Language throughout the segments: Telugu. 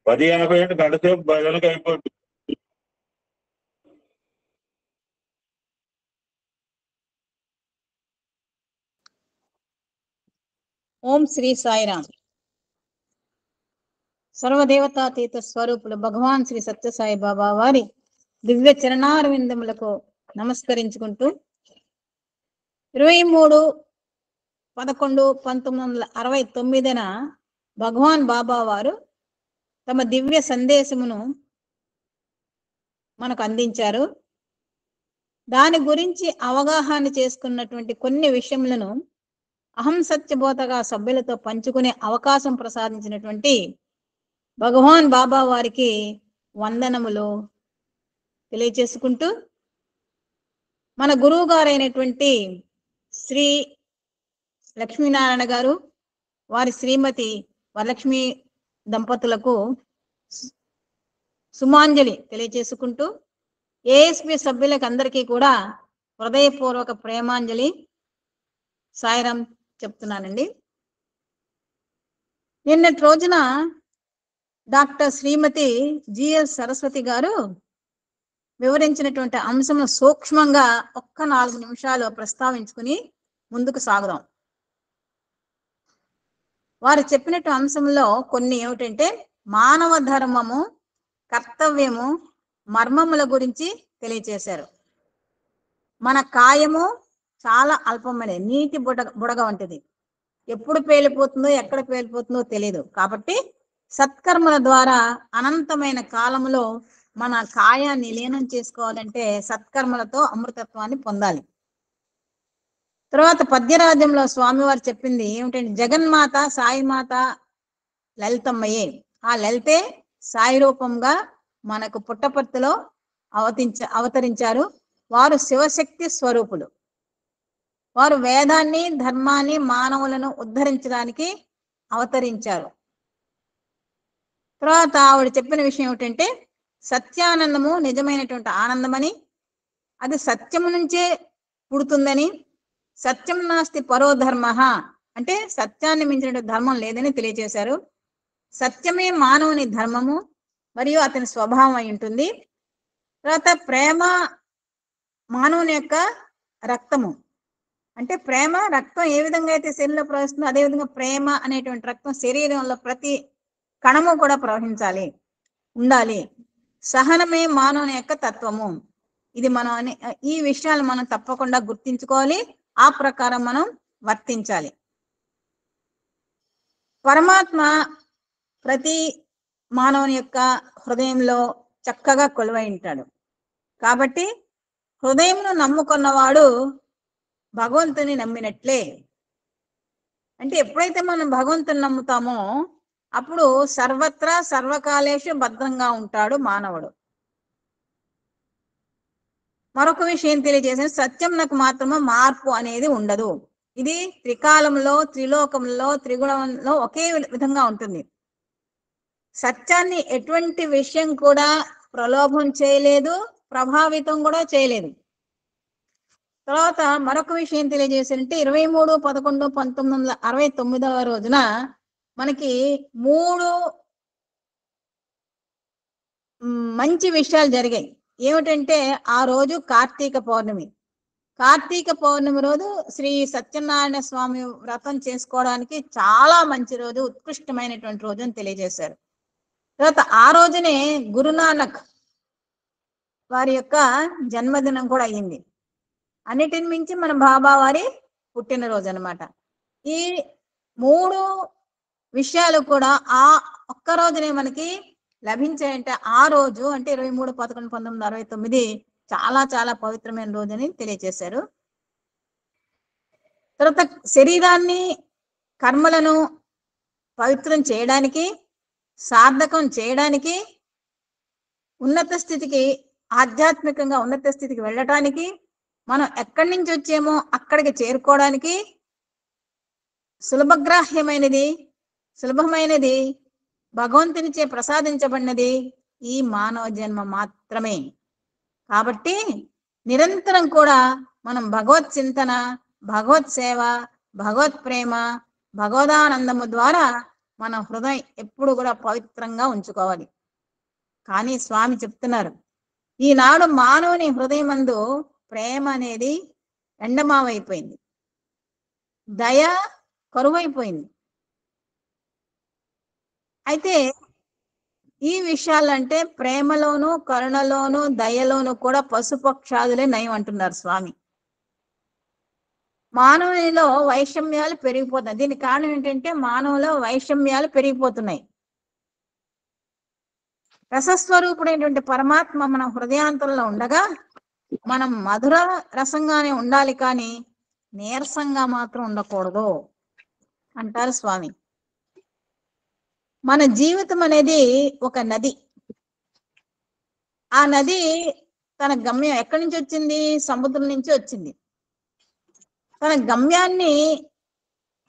10:50 అంటే గంట సేపు భజనకి అయిపోతుంది. ఓం శ్రీ సాయిరామ్. సర్వదేవతాతీత స్వరూపులు భగవాన్ శ్రీ సత్యసాయి బాబా వారి దివ్య చరణారవిందములకు నమస్కరించుకుంటూ 23/11/1969 భగవాన్ బాబా వారు తమ దివ్య సందేశమును మనకు అందించారు. దాని గురించి అవగాహన చేసుకున్నటువంటి కొన్ని విషయములను అహం సత్యబోధగా సభ్యులతో పంచుకునే అవకాశం ప్రసాదించినటువంటి భగవాన్ బాబా వారికి వందనములు తెలియచేసుకుంటూ, మన గురువు గారైనటువంటి శ్రీ లక్ష్మీనారాయణ గారు వారి శ్రీమతి వరలక్ష్మి దంపతులకు సుమాంజలి తెలియచేసుకుంటూ, ఏఎస్పి సభ్యులకు అందరికీ కూడా హృదయపూర్వక ప్రేమాంజలి సాయిరామ్ చెప్తున్నానండి. నిన్నటి రోజున డాక్టర్ శ్రీమతి జిఎస్ సరస్వతి గారు వివరించినటువంటి అంశంలో సూక్ష్మంగా ఒక్క 4 నిమిషాలు ప్రస్తావించుకుని ముందుకు సాగుదాం. వారు చెప్పినట్టు అంశంలో కొన్ని ఏమిటంటే మానవ ధర్మము, కర్తవ్యము, మర్మముల గురించి తెలియచేశారు. మన కాయము చాలా అల్పమైనది, నీటి బుడగ వంటిది. ఎప్పుడు పేలిపోతుందో ఎక్కడ పేలిపోతుందో తెలియదు. కాబట్టి సత్కర్మల ద్వారా అనంతమైన కాలంలో మన కాయాన్ని లీనం చేసుకోవాలంటే సత్కర్మలతో అమృతత్వాన్ని పొందాలి. తర్వాత పద్యరాజ్యంలో స్వామివారు చెప్పింది ఏమిటంటే జగన్మాత సాయిమాత లలితమ్మయే. ఆ లలితే సాయి రూపంగా మనకు పుట్టపర్తిలో అవతరించారు. వారు శివశక్తి స్వరూపులు. వారు వేదాన్ని, ధర్మాన్ని, మానవులను ఉద్ధరించడానికి అవతరించారు. తర్వాత ఆవిడ చెప్పిన విషయం ఏమిటంటే సత్యానందము నిజమైనటువంటి ఆనందమని, అది సత్యము నుంచే పుడుతుందని, సత్యం నాస్తి పరో ధర్మ అంటే సత్యాన్ని మించిన ధర్మం లేదని తెలియజేశారు. సత్యమే మానవుని ధర్మము మరియు అతని స్వభావం అయి ఉంటుంది. తర్వాత ప్రేమ మానవుని యొక్క రక్తము, అంటే ప్రేమ రక్తం ఏ విధంగా అయితే శరీరంలో ప్రవహిస్తుందో అదేవిధంగా ప్రేమ అనేటువంటి రక్తం శరీరంలో ప్రతి కణము కూడా ప్రవహించాలి, ఉండాలి. సహనమే మానవుని యొక్క తత్వము. ఇది మనం ఈ విషయాలు మనం తప్పకుండా గుర్తించుకోవాలి. ఆ ప్రకారం మనం వర్తించాలి. పరమాత్మ ప్రతి మానవుని యొక్క హృదయంలో చక్కగా కొలువై ఉంటాడు. కాబట్టి హృదయంను నమ్ముకున్నవాడు భగవంతుని నమ్మినట్లే. అంటే ఎప్పుడైతే మనం భగవంతుని నమ్ముతామో అప్పుడు సర్వత్రా సర్వకాలేషు భద్రంగా ఉంటాడు మానవుడు. మరొక విషయం తెలియజేసిన సత్యం నాకు మాత్రమే మార్పు అనేది ఉండదు. ఇది త్రికాలంలో, త్రిలోకంలో, త్రిగుణంలో ఒకే విధంగా ఉంటుంది. సత్యాన్ని ఎటువంటి విషయం కూడా ప్రలోభం చేయలేదు, ప్రభావితం కూడా చేయలేదు. తర్వాత మరొక విషయం తెలియజేసారంటే 23/11/1969 రోజున మనకి 3 మంచి విషయాలు జరిగాయి. ఏమిటంటే ఆ రోజు కార్తీక పౌర్ణమి. కార్తీక పౌర్ణమి రోజు శ్రీ సత్యనారాయణ స్వామి వ్రతం చేసుకోవడానికి చాలా మంచి రోజు, ఉత్కృష్టమైనటువంటి రోజు అని తెలియజేశారు. తర్వాత ఆ రోజునే గురునానక్ వారి యొక్క జన్మదినం కూడా అయ్యింది. అన్నిటిని మించి మన బాబా వారి పుట్టినరోజు అనమాట. ఈ 3 విషయాలు కూడా ఆ ఒక్క రోజునే మనకి లభించాయంటే ఆ రోజు అంటే 23/11/1969 చాలా చాలా పవిత్రమైన రోజు అని తెలియజేశారు. తర్వాత శరీరాన్ని, కర్మలను పవిత్రం చేయడానికి, సార్థకం చేయడానికి, ఉన్నత స్థితికి, ఆధ్యాత్మికంగా ఉన్నత స్థితికి వెళ్ళటానికి, మనం ఎక్కడి నుంచి వచ్చామో అక్కడికి చేరుకోవడానికి సులభమైనది భగవంతునిచే ప్రసాదించబడినది ఈ మానవ జన్మ మాత్రమే. కాబట్టి నిరంతరం కూడా మనం భగవత్ చింతన, భగవత్ సేవ, భగవత్ ప్రేమ, భగవదానందము ద్వారా మన హృదయం ఎప్పుడు కూడా పవిత్రంగా ఉంచుకోవాలి. కానీ స్వామి చెప్తున్నారు, ఈనాడు మానవుని హృదయమందు ప్రేమ అనేది ఎండమావైపోయింది, దయ కరువైపోయింది. అయితే ఈ విషయాలంటే ప్రేమలోను, కరుణలోను, దయలోను కూడా పశుపక్షాదులే నయం అంటున్నారు స్వామి. మానవునిలో వైషమ్యాలు పెరిగిపోతున్నాయి. దీనికి కారణం ఏంటంటే మానవులో వైషమ్యాలు పెరిగిపోతున్నాయి. రసస్వరూపుడైనటువంటి పరమాత్మ మన హృదయాంతరంలో ఉండగా మనం మధుర రసంగానే ఉండాలి, కానీ నీరసంగా మాత్రం ఉండకూడదు అంటారు స్వామి. మన జీవితం అనేది ఒక నది. ఆ నది తన గమ్యం ఎక్కడి నుంచి వచ్చింది? సముద్రం నుంచి వచ్చింది. తన గమ్యాన్ని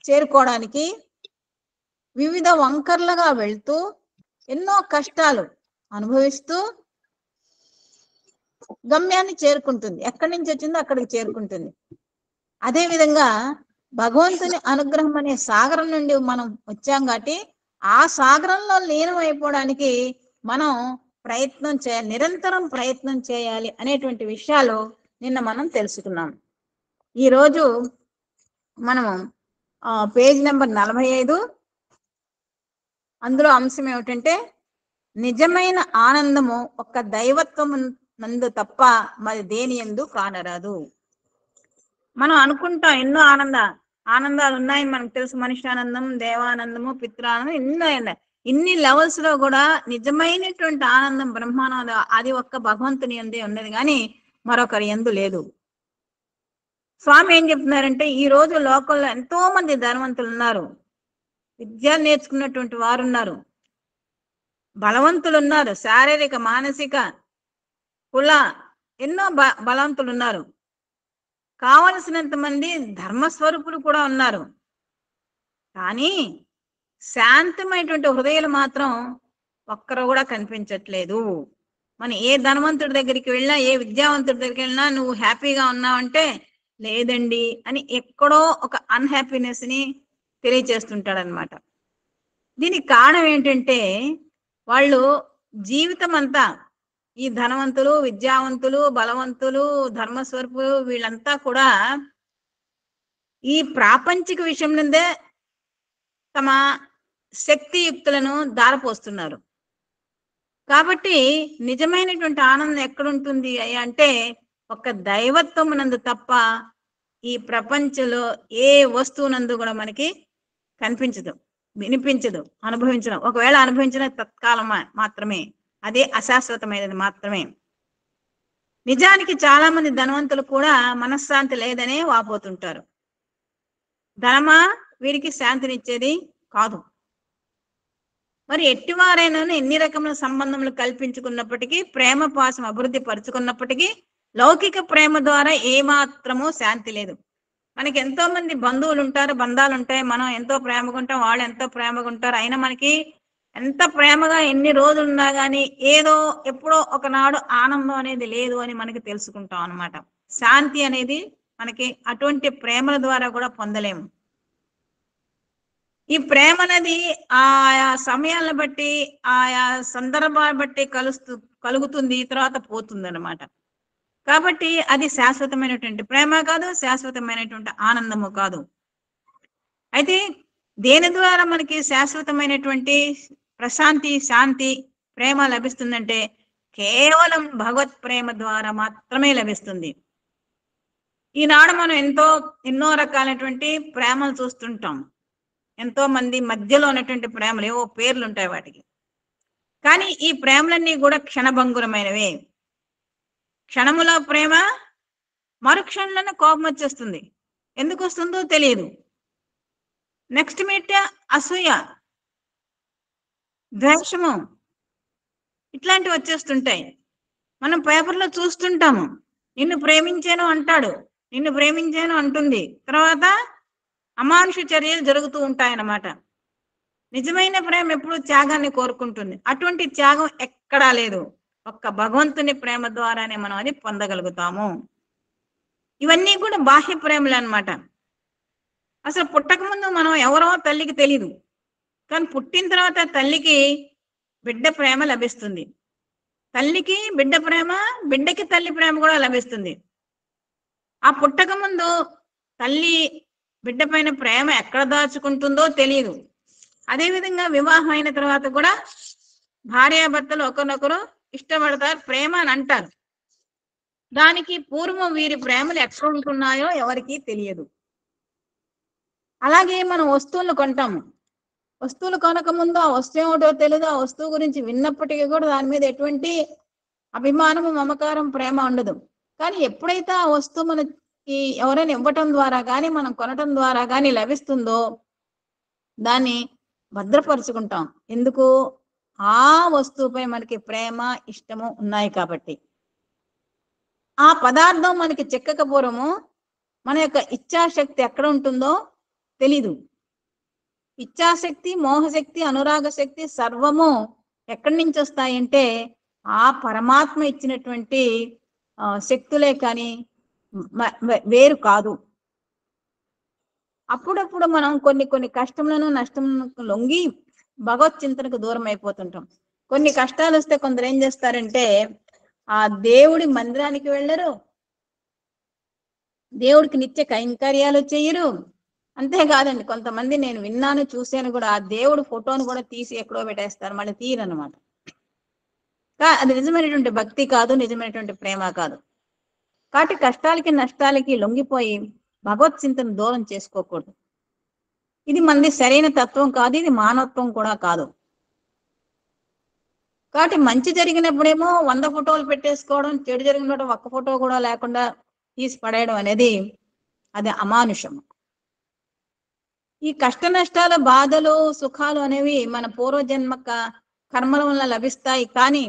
చేరుకోవడానికి వివిధ వంకర్లుగా వెళ్తూ ఎన్నో కష్టాలు అనుభవిస్తూ గమ్యాన్ని చేరుకుంటుంది. ఎక్కడి నుంచి వచ్చిందో అక్కడికి చేరుకుంటుంది. అదే విధంగా భగవంతుని అనుగ్రహం అనే సాగరం నుండి మనం వచ్చాం కాబట్టి ఆ సాగరంలో లీనం అయిపోవడానికి మనం ప్రయత్నం చేయాలి, నిరంతరం ప్రయత్నం చేయాలి అనేటువంటి విషయాలు నిన్న మనం తెలుసుకున్నాం. ఈరోజు మనము పేజ్ నెంబర్ 45, అందులో అంశం ఏమిటంటే నిజమైన ఆనందము ఒక్క దైవత్వం నందు తప్ప మరి దేని యందు కానరాదు. మనం అనుకుంటాం ఎన్నో ఆనందాలు ఉన్నాయి మనకు తెలుసు, మనుష్యానందం, దేవానందము, పిత్రానందం ఎన్నో ఉన్నాయి. ఇన్ని లెవెల్స్ లో కూడా నిజమైనటువంటి ఆనందం, బ్రహ్మానందం అది ఒక్క భగవంతుని యందే ఉన్నది, కానీ మరొకరి యందు లేదు. స్వామి ఏం చెప్తున్నారంటే ఈ రోజు లోకంలో ఎంతో మంది ధనవంతులు ఉన్నారు, విద్య నేర్చుకున్నటువంటి వారు ఉన్నారు, బలవంతులు ఉన్నారు, శారీరక మానసిక కుల ఎన్నో బలవంతులు ఉన్నారు, కావలసినంత మంది ధర్మస్వరూపులు కూడా ఉన్నారు. కానీ శాంతమైనటువంటి హృదయాలు మాత్రం ఒక్కరు కూడా కనిపించట్లేదు. మనం ఏ ధనవంతుడి దగ్గరికి వెళ్ళినా, ఏ విద్యావంతుడి దగ్గరికి వెళ్ళినా నువ్వు హ్యాపీగా ఉన్నావంటే లేదండి అని ఎక్కడో ఒక అన్హ్యాపీనెస్ ని తెలియచేస్తుంటాడు అనమాట. దీనికి కారణం ఏంటంటే వాళ్ళు జీవితం అంతా ఈ ధనవంతులు, విద్యావంతులు, బలవంతులు, ధర్మస్వరూపులు వీళ్ళంతా కూడా ఈ ప్రాపంచిక విషయం నుండే తమ శక్తియుక్తులను దారపోస్తున్నారు. కాబట్టి నిజమైనటువంటి ఆనందం ఎక్కడుంటుంది అంటే ఒక్క దైవత్వమునందు తప్ప ఈ ప్రపంచంలో ఏ వస్తువునందు కూడా మనకి కనిపించదు, వినిపించదు, అనుభవించడం. ఒకవేళ అనుభవించిన తత్కాలం మాత్రమే, అదే అశాశ్వతమైనది మాత్రమే. నిజానికి చాలా మంది ధనవంతులు కూడా మనశ్శాంతి లేదనే వాపోతుంటారు. ధనమా వీరికి శాంతినిచ్చేది కాదు. మరి ఎట్టివారైనా ఎన్ని రకముల సంబంధములు కల్పించుకున్నప్పటికీ, ప్రేమ పాసం అభివృద్ధి పరుచుకున్నప్పటికీ లౌకిక ప్రేమ ద్వారా ఏమాత్రమూ శాంతి లేదు. మనకి ఎంతో మంది బంధువులు ఉంటారు, బంధాలు ఉంటాయి, మనం ఎంతో ప్రేమగా ఉంటాం, వాళ్ళు ఎంతో ప్రేమగా ఉంటారు. అయినా మనకి ఎంత ప్రేమగా ఎన్ని రోజులు ఉన్నా కానీ ఏదో ఎప్పుడో ఒకనాడు ఆనందం అనేది లేదు అని మనకి తెలుసుకుంటాం అన్నమాట. శాంతి అనేది మనకి అటువంటి ప్రేమల ద్వారా కూడా పొందలేము. ఈ ప్రేమ అనేది ఆయా సమయాలను బట్టి, ఆయా సందర్భాన్ని బట్టి కలుగుతుంది, తర్వాత పోతుంది అన్నమాట. కాబట్టి అది శాశ్వతమైనటువంటి ప్రేమ కాదు, శాశ్వతమైనటువంటి ఆనందము కాదు. అయితే దేని ద్వారా మనకి శాశ్వతమైనటువంటి ప్రశాంతి, శాంతి, ప్రేమ లభిస్తుందంటే కేవలం భగవత్ ప్రేమ ద్వారా మాత్రమే లభిస్తుంది. ఈనాడు మనం ఎన్నో రకాలైనటువంటి ప్రేమలు చూస్తుంటాం. ఎంతో మంది మధ్యలో ఉన్నటువంటి ప్రేమలు, ఏవో పేర్లు ఉంటాయి వాటికి. కానీ ఈ ప్రేమలన్నీ కూడా క్షణభంగురమైనవే. క్షణముల ప్రేమ మరుక్షణంలోనే కోపం వచ్చేస్తుంది. ఎందుకు వస్తుందో తెలియదు. నెక్స్ట్ మీట్ అసూయ, ద్వేషము ఇట్లాంటివి వచ్చేస్తుంటాయి. మనం పేపర్లో చూస్తుంటాము, నిన్ను ప్రేమించాను అంటాడు, నిన్ను ప్రేమించాను అంటుంది, తర్వాత అమానుష చర్యలు జరుగుతూ ఉంటాయన్నమాట. నిజమైన ప్రేమ ఎప్పుడు త్యాగాన్ని కోరుకుంటుంది. అటువంటి త్యాగం ఎక్కడా లేదు. ఒక్క భగవంతుని ప్రేమ ద్వారానే మనం అది పొందగలుగుతాము. ఇవన్నీ కూడా బాహ్య ప్రేమలు అన్నమాట. అసలు పుట్టక ముందు మనం ఎవరో తల్లికి తెలీదు. కానీ పుట్టిన తర్వాత తల్లికి బిడ్డ ప్రేమ లభిస్తుంది, తల్లికి బిడ్డ ప్రేమ, బిడ్డకి తల్లి ప్రేమ కూడా లభిస్తుంది. ఆ పుట్టక ముందు తల్లి బిడ్డ పైన ప్రేమ ఎక్కడ దాచుకుంటుందో తెలియదు. అదేవిధంగా వివాహం అయిన తర్వాత కూడా భార్యాభర్తలు ఒకరినొకరు ఇష్టపడతారు, ప్రేమ అని అంటారు. దానికి పూర్వం వీరి ప్రేమలు ఎక్కడ ఉంటున్నాయో ఎవరికీ తెలియదు. అలాగే మనం వస్తువులు కొంటాము, వస్తువులు కొనక ముందు ఆ వస్తువు ఏమిటో తెలియదు, ఆ వస్తువు గురించి విన్నప్పటికీ కూడా దాని మీద ఎటువంటి అభిమానము, మమకారం, ప్రేమ ఉండదు. కానీ ఎప్పుడైతే ఆ వస్తువు మనకి ఎవరైనా ఇవ్వటం ద్వారా కానీ మనం కొనటం ద్వారా కానీ లభిస్తుందో దాన్ని భద్రపరుచుకుంటాం. ఎందుకు? ఆ వస్తువుపై మనకి ప్రేమ, ఇష్టము ఉన్నాయి కాబట్టి. ఆ పదార్థం మనకి చిక్కకపోవడము మన యొక్క ఇచ్ఛాశక్తి ఎక్కడ ఉంటుందో తెలీదు. ఇచ్ఛాశక్తి, మోహశక్తి, అనురాగ శక్తి సర్వము ఎక్కడి నుంచి వస్తాయంటే ఆ పరమాత్మ ఇచ్చినటువంటి శక్తులే కానీ వేరు కాదు. అప్పుడప్పుడు మనం కొన్ని కష్టములను, నష్టములను లొంగి భగవత్ చింతనకు దూరం అయిపోతుంటాం. కొన్ని కష్టాలు వస్తే కొందరు ఏం చేస్తారంటే ఆ దేవుడి మందిరానికి వెళ్ళరు, దేవుడికి నిత్య కైంకర్యాలు చెయ్యరు. అంతేకాదండి, కొంతమంది నేను విన్నాను, చూశాను కూడా, ఆ దేవుడు ఫోటోను కూడా తీసి ఎక్కడో పెట్టేస్తారు, మళ్ళీ తీయరన్నమాట. అది నిజమైనటువంటి భక్తి కాదు, నిజమైనటువంటి ప్రేమ కాదు. కాబట్టి కష్టాలకి, నష్టాలకి లొంగిపోయి భగవత్ చింతన దూరం చేసుకోకూడదు. ఇది మనది సరైన తత్వం కాదు, ఇది మానవత్వం కూడా కాదు. కాబట్టి మంచి జరిగినప్పుడేమో 100 ఫోటోలు పెట్టేసుకోవడం, చెడు జరిగినప్పుడు ఒక్క ఫోటో కూడా లేకుండా తీసి పడేయడం అనేది అది అమానుషం. ఈ కష్ట నష్టాలు, బాధలు, సుఖాలు అనేవి మన పూర్వజన్మ కర్మల వల్ల లభిస్తాయి, కానీ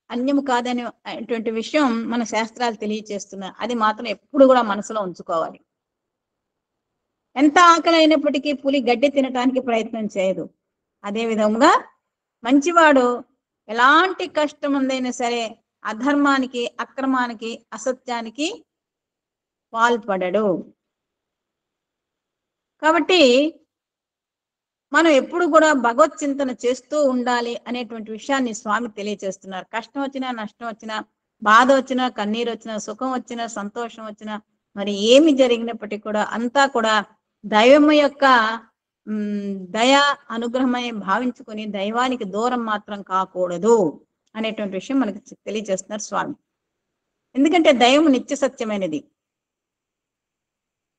అన్యము కాదనేటువంటి విషయం మన శాస్త్రాలు తెలియచేస్తున్నాయి. అది మాత్రం ఎప్పుడు కూడా మనసులో ఉంచుకోవాలి. ఎంత ఆకలి అయినప్పటికీ పులి గడ్డి తినటానికి ప్రయత్నం చేయదు. అదే విధంగా మంచివాడు ఎలాంటి కష్టం ఉందైనా సరే అధర్మానికి, అక్రమానికి, అసత్యానికి పాల్పడడు. కాబట్టి మనం ఎప్పుడు కూడా భగవత్ చింతన చేస్తూ ఉండాలి అనేటువంటి విషయాన్ని స్వామి తెలియచేస్తున్నారు. కష్టం వచ్చినా, నష్టం వచ్చినా, బాధ వచ్చినా, కన్నీరు వచ్చినా, సుఖం వచ్చినా, సంతోషం వచ్చినా, మరి ఏమి జరిగినప్పటికీ కూడా అంతా కూడా దైవం యొక్క దయా అనుగ్రహమని భావించుకొని దైవానికి దూరం మాత్రం కాకూడదు అనేటువంటి విషయం మనకి తెలియజేస్తున్నారు స్వామి. ఎందుకంటే దైవం నిత్య సత్యమైనది.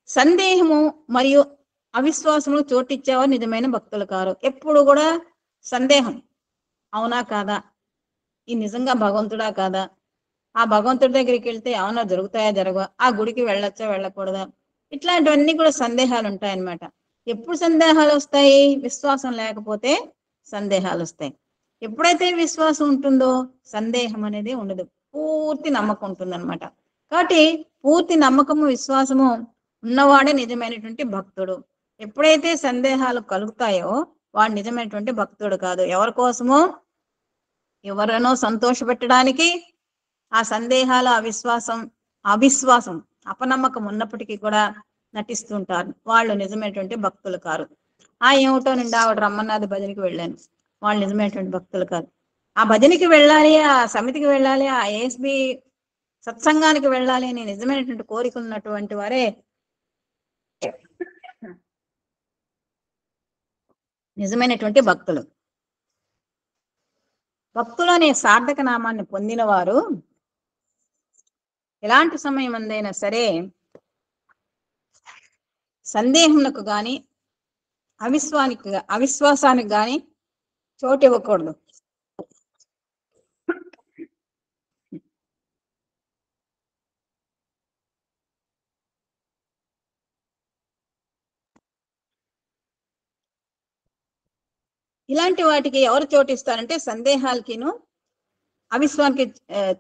సందేహము మరియు అవిశ్వాసములు చోటిచ్చేవారు నిజమైన భక్తులు కారు. ఎప్పుడు కూడా సందేహం, అవునా కాదా, ఈ నిజంగా భగవంతుడా కాదా, ఆ భగవంతుడి దగ్గరికి వెళ్తే ఏమన్నా జరుగుతాయా, జరగవా, ఆ గుడికి వెళ్ళొచ్చా, వెళ్ళకూడదా, ఇట్లాంటివన్నీ కూడా సందేహాలు ఉంటాయన్నమాట. ఎప్పుడు సందేహాలు వస్తాయి? విశ్వాసం లేకపోతే సందేహాలు వస్తాయి. ఎప్పుడైతే విశ్వాసం ఉంటుందో సందేహం అనేది ఉండదు, పూర్తి నమ్మకం ఉంటుందన్నమాట. కాబట్టి పూర్తి నమ్మకము, విశ్వాసము ఉన్నవాడే నిజమైనటువంటి భక్తుడు. ఎప్పుడైతే సందేహాలు కలుగుతాయో వాడు నిజమైనటువంటి భక్తుడు కాదు. ఎవరి కోసమో, ఎవరినో సంతోష పెట్టడానికి ఆ సందేహాలు, అవిశ్వాసం, అపనమ్మకం ఉన్నప్పటికీ కూడా నటిస్తుంటారు. వాళ్ళు నిజమైనటువంటి భక్తులు కారు. ఏమిటో నిండా ఆవిడ రమ్మన్నది, భజనకి వెళ్ళాను, వాళ్ళు నిజమైనటువంటి భక్తులు కాదు. ఆ భజనకి వెళ్ళాలి, ఆ సమితికి వెళ్ళాలి, ఆ ఏఎస్బి సత్సంగానికి వెళ్ళాలి అని నిజమైనటువంటి కోరిక ఉన్నటువంటి వారే నిజమైనటువంటి భక్తులు. భక్తులు అనే సార్థక నామాన్ని పొందిన వారు ఎలాంటి సమయం అందైనా సరే సందేహములకు గాని, అవిశ్వాసానికి గాని చోటు ఇవ్వకూడదు. ఇలాంటి వాటికి ఎవరు చోటిస్తారంటే సందేహాలకిను, అవిశ్వానికి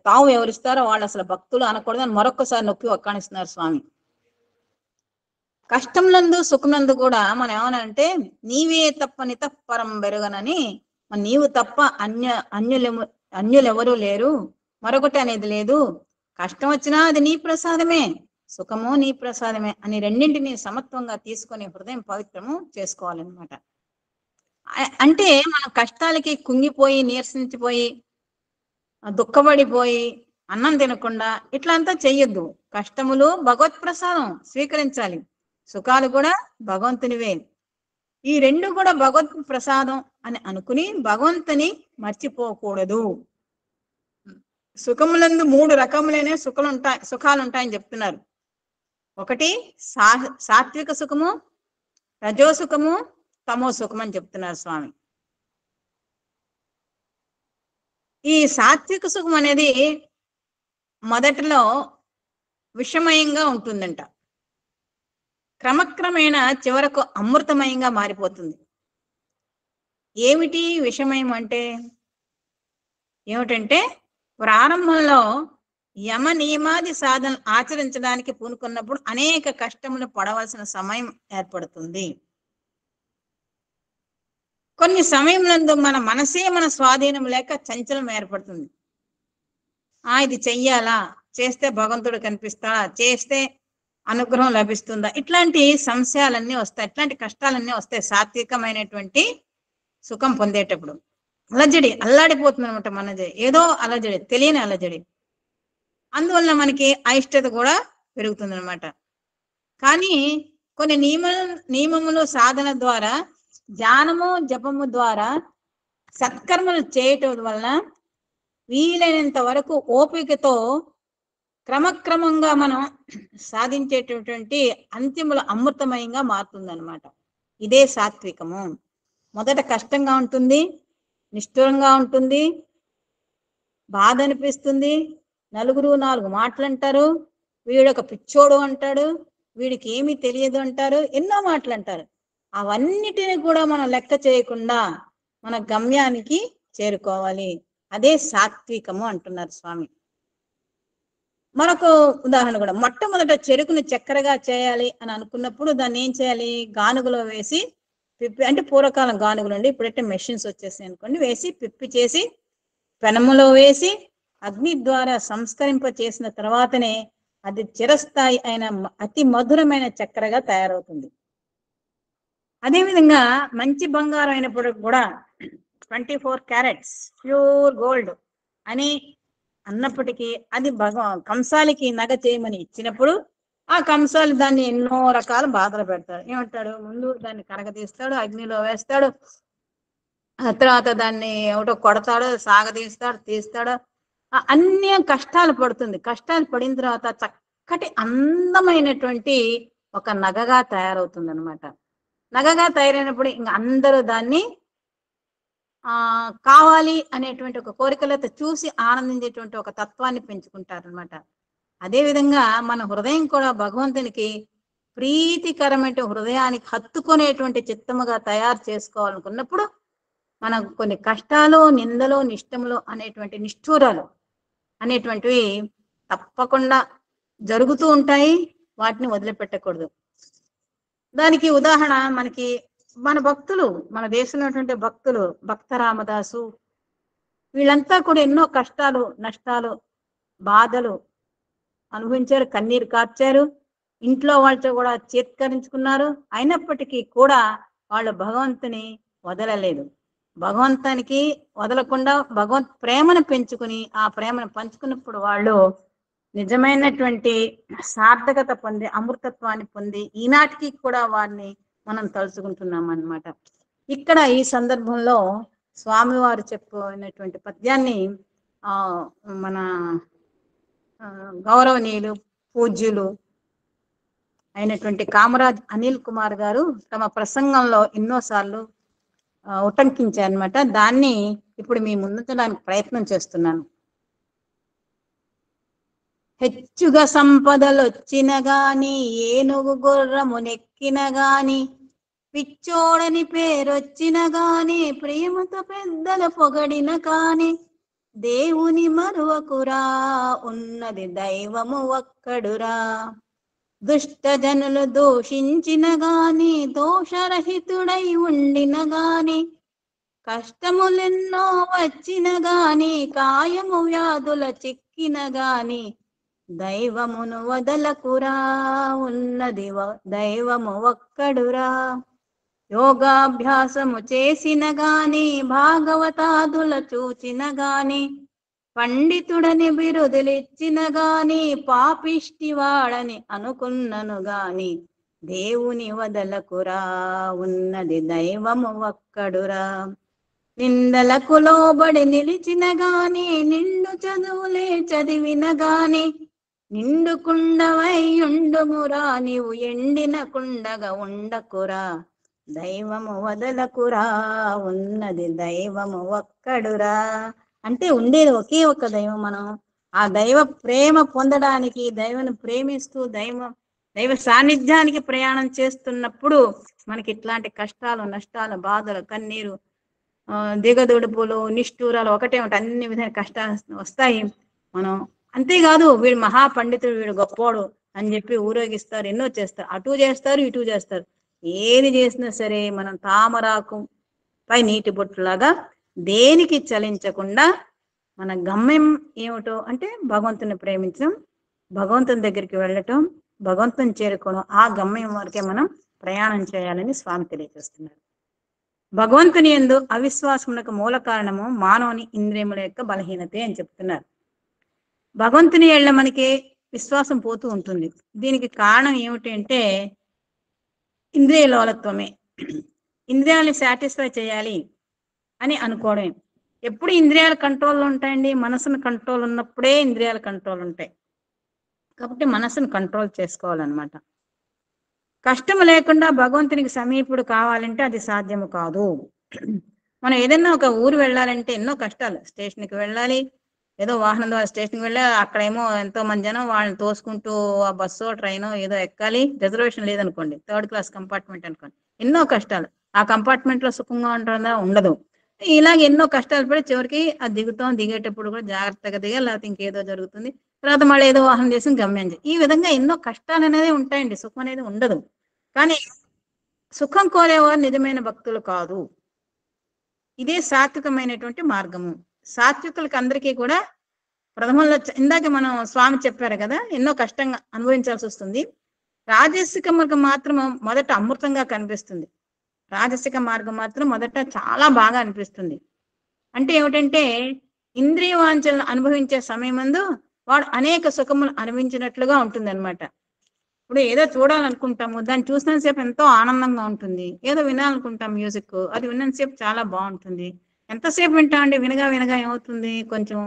తావు ఎవరిస్తారో వాళ్ళు అసలు భక్తులు అనకూడదని మరొక్కసారి నొక్కి ఒక్కాణిస్తున్నారు స్వామి. కష్టంనందు, సుఖనందు కూడా మనం ఏమనంటే నీవే తప్ప నితఃపరం బెరుగనని, నీవు తప్ప అన్యులెవరూ లేరు, మరొకటి అనేది లేదు. కష్టం వచ్చినా అది నీ ప్రసాదమే, సుఖము నీ ప్రసాదమే అని రెండింటినీ సమత్వంగా తీసుకొని హృదయం పవిత్రము చేసుకోవాలన్నమాట. అంటే మనం కష్టాలకి కుంగిపోయి నీరసించిపోయి దుఃఖపడిపోయి అన్నం తినకుండా ఇట్లా అంతా చెయ్యొద్దు. కష్టములు భగవత్ ప్రసాదం స్వీకరించాలి, సుఖాలు కూడా భగవంతునివే. ఈ రెండు కూడా భగవత్ ప్రసాదం అని అనుకుని భగవంతుని మర్చిపోకూడదు. సుఖములందు 3 రకములైన సుఖాలు ఉంటాయని చెప్తున్నారు. ఒకటి సాత్విక సుఖము, రజో సుఖము, తమో సుఖం అని చెప్తున్నారు స్వామి. ఈ సాత్విక సుఖం అనేది మొదట్లో విషమయంగా ఉంటుందంట. క్రమక్రమేణా చివరకు అమృతమయంగా మారిపోతుంది. ఏమిటి విషమయం అంటే? ఏమిటంటే ప్రారంభంలో యమ నియమాది సాధనలు ఆచరించడానికి పూనుకున్నప్పుడు అనేక కష్టములు పడవలసిన సమయం ఏర్పడుతుంది. కొన్ని సమయంలో మన మనసే మన స్వాధీనం లేక చంచలం ఏర్పడుతుంది. ఇది చెయ్యాలా, చేస్తే భగవంతుడు కనిపిస్తాడా, చేస్తే అనుగ్రహం లభిస్తుందా, ఇట్లాంటి సంశయాలన్నీ వస్తాయి, ఇట్లాంటి కష్టాలన్నీ వస్తాయి. సాత్వికమైనటువంటి సుఖం పొందేటప్పుడు అలజడి అల్లాడిపోతుంది అనమాట. మనది ఏదో అలజడి, తెలియని అలజడి. అందువల్ల మనకి అయిష్టత కూడా పెరుగుతుంది అనమాట. కానీ కొన్ని నియమములు సాధన ద్వారా, ధ్యానము జపము ద్వారా, సత్కర్మలు చేయటం వల్ల వీలైనంత వరకు ఓపికతో క్రమక్రమంగా మనం సాధించేటటువంటి అంతిముల అమృతమయంగా మారుతుంది అనమాట. ఇదే సాత్వికము. మొదట కష్టంగా ఉంటుంది, నిష్ఠురంగా ఉంటుంది, బాధ అనిపిస్తుంది, నలుగురు 4 మాటలు అంటారు, వీడొక పిచ్చోడు అంటాడు, వీడికి ఏమీ తెలియదు అంటారు, ఎన్నో మాటలు అంటారు. అవన్నిటిని కూడా మనం లెక్క చేయకుండా మన గమ్యానికి చేరుకోవాలి. అదే సాత్వికము అంటున్నారు స్వామి. మరొక ఉదాహరణ కూడా, మొట్టమొదట చెరుకుని చక్కెరగా చేయాలి అని అనుకున్నప్పుడు దాన్ని ఏం చేయాలి? గానుగలో వేసి పిప్పి, అంటే పూర్వకాలం గానుగలు అండి, ఇప్పుడైతే మెషిన్స్ వచ్చేసాయి అనుకోండి, వేసి పిప్పి చేసి పెనములో వేసి అగ్ని ద్వారా సంస్కరింప చేసిన తర్వాతనే అది చిరస్థాయి అయిన అతి మధురమైన చక్కెరగా తయారవుతుంది. అదేవిధంగా మంచి బంగారం అయినప్పుడు కూడా 24 క్యారెట్స్ ప్యూర్ గోల్డ్ అని అన్నప్పటికీ అది కంసాలికి నగ చేయమని ఇచ్చినప్పుడు ఆ కంసాలి దాన్ని ఎన్నో రకాల బాధలు పెడతాడు. ఏమంటాడు? ముందు దాన్ని కరగతీస్తాడు, అగ్నిలో వేస్తాడు, ఆ తర్వాత దాన్ని ఒకటో కొడతాడు, సాగదీస్తాడు, తీస్తాడు, అన్ని కష్టాలు పడుతుంది. కష్టాలు పడిన తర్వాత చక్కటి అందమైనటువంటి ఒక నగగా తయారవుతుంది అనమాట. నగగా తయారైనప్పుడు ఇంక అందరూ దాన్ని కావాలి అనేటువంటి ఒక కోరికలతో చూసి ఆనందించేటువంటి ఒక తత్వాన్ని పెంచుకుంటారనమాట. అదేవిధంగా మన హృదయం కూడా భగవంతునికి ప్రీతికరమైన హృదయానికి హత్తుకునేటువంటి చిత్తముగా తయారు చేసుకోవాలనుకున్నప్పుడు మనం కొన్ని కష్టాలు, నిందలు, నిష్టములు అనేటువంటి నిష్ఠూరాలు అనేటువంటివి తప్పకుండా జరుగుతూ ఉంటాయి. వాటిని వదిలిపెట్టకూడదు. దానికి ఉదాహరణ మనకి మన భక్తులు, మన దేశంలో ఉన్నటువంటి భక్తులు, భక్త రామదాసు, వీళ్ళంతా కూడా ఎన్నో కష్టాలు, నష్టాలు, బాధలు అనుభవించారు, కన్నీరు కార్చారు, ఇంట్లో వాళ్ళతో కూడా చేత్కరించుకున్నారు. అయినప్పటికీ కూడా వాళ్ళు భగవంతుని వదలలేదు. భగవంతానికి వదలకుండా భగవంత్ ప్రేమను పెంచుకుని ఆ ప్రేమను పంచుకున్నప్పుడు వాళ్ళు నిజమైనటువంటి సార్థకత పొంది, అమృతత్వాన్ని పొంది ఈనాటికి కూడా వారిని మనం తలుచుకుంటున్నాం అన్నమాట. ఇక్కడ ఈ సందర్భంలో స్వామివారు చెప్పినటువంటి పద్యాన్ని మన గౌరవనీయులు పూజ్యులు అయినటువంటి కామరాజ్ అనిల్ కుమార్ గారు తమ ప్రసంగంలో ఎన్నోసార్లు ఉటంకించారనమాట. దాన్ని ఇప్పుడు మీ ముందుంచడానికి ప్రయత్నం చేస్తున్నాను. హెచ్చుగా సంపదలొచ్చిన గాని, ఏనుగు గుర్రము నెక్కిన గాని, పిచ్చోడని పేరొచ్చిన గాని, ప్రేమతో పెద్దలు పొగడిన కాని, దేవుని మరువకురా, ఉన్నది దైవము ఒక్కడురా. దుష్ట జనులు దూషించిన గాని, దోషరహితుడై ఉండిన గాని, కష్టములెన్నో వచ్చిన గాని, కాయము వ్యాధుల చిక్కిన గాని, దైవమును వదలకురా, ఉన్నది దైవము ఒక్కడురా. యోగాభ్యాసము చేసిన గాని భాగవతాదుల చూచిన గాని పండితుడని బిరుదులిచ్చిన గాని పాపిష్టివాడని అనుకున్నను గాని దేవుని వదలకురా ఉన్నది దైవము ఒక్కడురా. నిందలకు లోబడి నిలిచిన గాని నిండు చదువులే చదివిన గాని నిండు కుండవై ఉండుమురా నీవు ఎండిన కుండగా ఉండకురా. దైవము వదలకురా ఉన్నది దైవము ఒక్కడురా. అంటే ఉండేది ఒకే ఒక్క దైవం. మనం ఆ దైవ ప్రేమ పొందడానికి దైవను ప్రేమిస్తూ దైవ సాన్నిధ్యానికి ప్రయాణం చేస్తున్నప్పుడు మనకి ఇట్లాంటి కష్టాలు, నష్టాలు, బాధలు, కన్నీరు, దిగదుడుపులు, నిష్ఠూరాలు ఒకటే ఉంటాయి. అన్ని విధమైన కష్టాలు వస్తాయి. మనం అంతేకాదు వీడు మహాపండితుడు, వీడు గొప్పోడు అని చెప్పి ఊరేగిస్తారు, ఎన్నో చేస్తారు, అటు చేస్తారు ఇటు చేస్తారు. ఏది చేసినా సరే మనం తామరాకు పై నీటి బొట్టులాగా దేనికి చలించకుండా మన గమ్యం ఏమిటో అంటే భగవంతుని ప్రేమించడం, భగవంతుని దగ్గరికి వెళ్ళటం, భగవంతుని చేరుకోవడం. ఆ గమ్యం వరకే మనం ప్రయాణం చేయాలని స్వామి తెలియజేస్తున్నారు. భగవంతుని యందు అవిశ్వాసమునకు మూల కారణము మానవుని ఇంద్రియముల యొక్క బలహీనతే అని చెప్తున్నారు. భగవంతుని ఎళ్ళ మనకి విశ్వాసం పోతూ ఉంటుంది. దీనికి కారణం ఏమిటి అంటే ఇంద్రియ లోలత్వమే. ఇంద్రియాలని సాటిస్ఫై చేయాలి అని అనుకోవడమే. ఎప్పుడు ఇంద్రియాల కంట్రోల్లో ఉంటాయండి? మనసును కంట్రోల్ ఉన్నప్పుడే ఇంద్రియాల కంట్రోల్ ఉంటాయి. కాబట్టి మనసును కంట్రోల్ చేసుకోవాలన్నమాట. కష్టము లేకుండా భగవంతునికి సమీపుడు కావాలంటే అది సాధ్యము కాదు. మనం ఏదైనా ఒక ఊరు వెళ్ళాలంటే ఎన్నో కష్టాలు. స్టేషన్కి వెళ్ళాలి, ఏదో వాహనం ద్వారా స్టేషన్కి వెళ్ళాలి, అక్కడేమో ఎంతో మంది జనం, వాళ్ళని తోసుకుంటూ ఆ బస్సో ట్రైనో ఏదో ఎక్కాలి. రిజర్వేషన్ లేదనుకోండి, 3rd క్లాస్ కంపార్ట్మెంట్ అనుకోండి, ఎన్నో కష్టాలు. ఆ కంపార్ట్మెంట్ లో సుఖంగా ఉంటుందా? ఉండదు. ఇలాగ ఎన్నో కష్టాలు పడి చివరికి అది దిగేటప్పుడు కూడా జాగ్రత్తగా దిగా, లేకపోతే ఇంకేదో జరుగుతుంది, తర్వాత మళ్ళీ ఏదో వాహనం చేసి గమ్యం. ఈ విధంగా ఎన్నో కష్టాలు అనేది ఉంటాయండి, సుఖం అనేది ఉండదు. కానీ సుఖం కోరేవారు నిజమైన భక్తులు కాదు. ఇదే సాత్వికమైనటువంటి మార్గము. సాత్వికులకి అందరికీ కూడా ప్రథమంలో ఇందాక మనం స్వామి చెప్పారు కదా, ఎన్నో కష్టంగా అనుభవించాల్సి వస్తుంది. రాజసిక మార్గం మాత్రం మొదట అమృతంగా కనిపిస్తుంది. రాజసిక మార్గం మాత్రం మొదట చాలా బాగా అనిపిస్తుంది. అంటే ఏమిటంటే ఇంద్రియ వాంఛలను అనుభవించే సమయమందు వాడు అనేక సుఖములు అనుభవించినట్లుగా ఉంటుంది అనమాట. ఇప్పుడు ఏదో చూడాలనుకుంటాము, దాన్ని చూసినంతసేపు ఎంతో ఆనందంగా ఉంటుంది. ఏదో వినాలనుకుంటాం మ్యూజిక్, అది విన్నంతసేపు చాలా బాగుంటుంది. ఎంతసేపు వింటామండి? వినగా వినగా ఏమవుతుంది, కొంచెం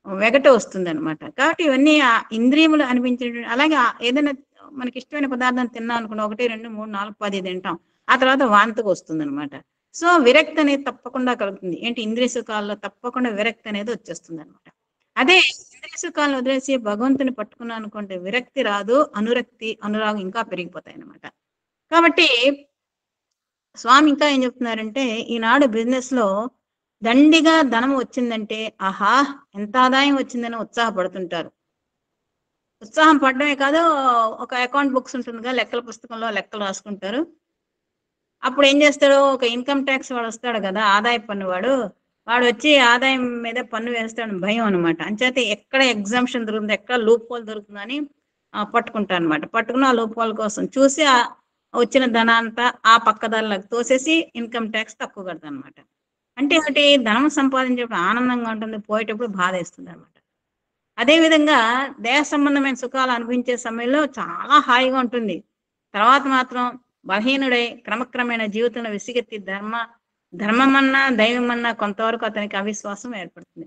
వెగట వస్తుంది అనమాట. కాబట్టి ఇవన్నీ ఆ ఇంద్రియములు అనిపించే. అలాగే ఏదైనా మనకి ఇష్టమైన పదార్థం తిన్నాం అనుకున్నాం, 1, 2, 3, 4, 10 తింటాం, ఆ తర్వాత వాంతికి వస్తుంది అనమాట. సో విరక్తి అనేది తప్పకుండా కలుగుతుంది. ఏంటి? ఇంద్రియ సుఖాల్లో తప్పకుండా విరక్తి అనేది వచ్చేస్తుంది అనమాట. అదే ఇంద్రియ సుఖాలను వదిలేసి భగవంతుని పట్టుకున్నాను అనుకుంటే విరక్తి రాదు, అనురక్తి, అనురాగం ఇంకా పెరిగిపోతాయి అనమాట. కాబట్టి స్వామి ఇంకా ఏం చెప్తున్నారంటే, ఈనాడు బిజినెస్ లో దండిగా ధనం వచ్చిందంటే ఆహా ఎంత ఆదాయం వచ్చిందని ఉత్సాహపడుతుంటారు. ఉత్సాహం పడడమే కాదు, ఒక అకౌంట్ బుక్స్ ఉంటుందిగా, లెక్కల పుస్తకంలో లెక్కలు రాసుకుంటారు. అప్పుడు ఏం చేస్తాడు, ఒక ఇన్కమ్ ట్యాక్స్ వాడు వస్తాడు కదా, ఆదాయ పన్ను వాడు వచ్చి ఆదాయం మీద పన్ను వేస్తాడని భయం అనమాట. అంచేత ఎక్కడ ఎగ్జామ్షన్ దొరుకుతుంది, ఎక్కడ లూప్ హోల్ దొరుకుతుందని పట్టుకుంటారు అనమాట. పట్టుకుని ఆ లూప్ హోల్ కోసం చూసి వచ్చిన ధనాంతా ఆ పక్కదారులకు తోసేసి ఇన్కమ్ ట్యాక్స్ తక్కువ కడతారు అనమాట. అంటే ఒకటి ధనం సంపాదించేటప్పుడు ఆనందంగా ఉంటుంది, పోయేటప్పుడు బాధ వేస్తుంది అనమాట. అదేవిధంగా దేహ సంబంధమైన సుఖాలు అనుభవించే సమయంలో చాలా హాయిగా ఉంటుంది. తర్వాత మాత్రం బలహీనుడై క్రమక్రమేణ జీవితంలో విసిగెత్తి ధర్మమన్నా దైవమన్నా కొంతవరకు అతనికి అవిశ్వాసం ఏర్పడుతుంది.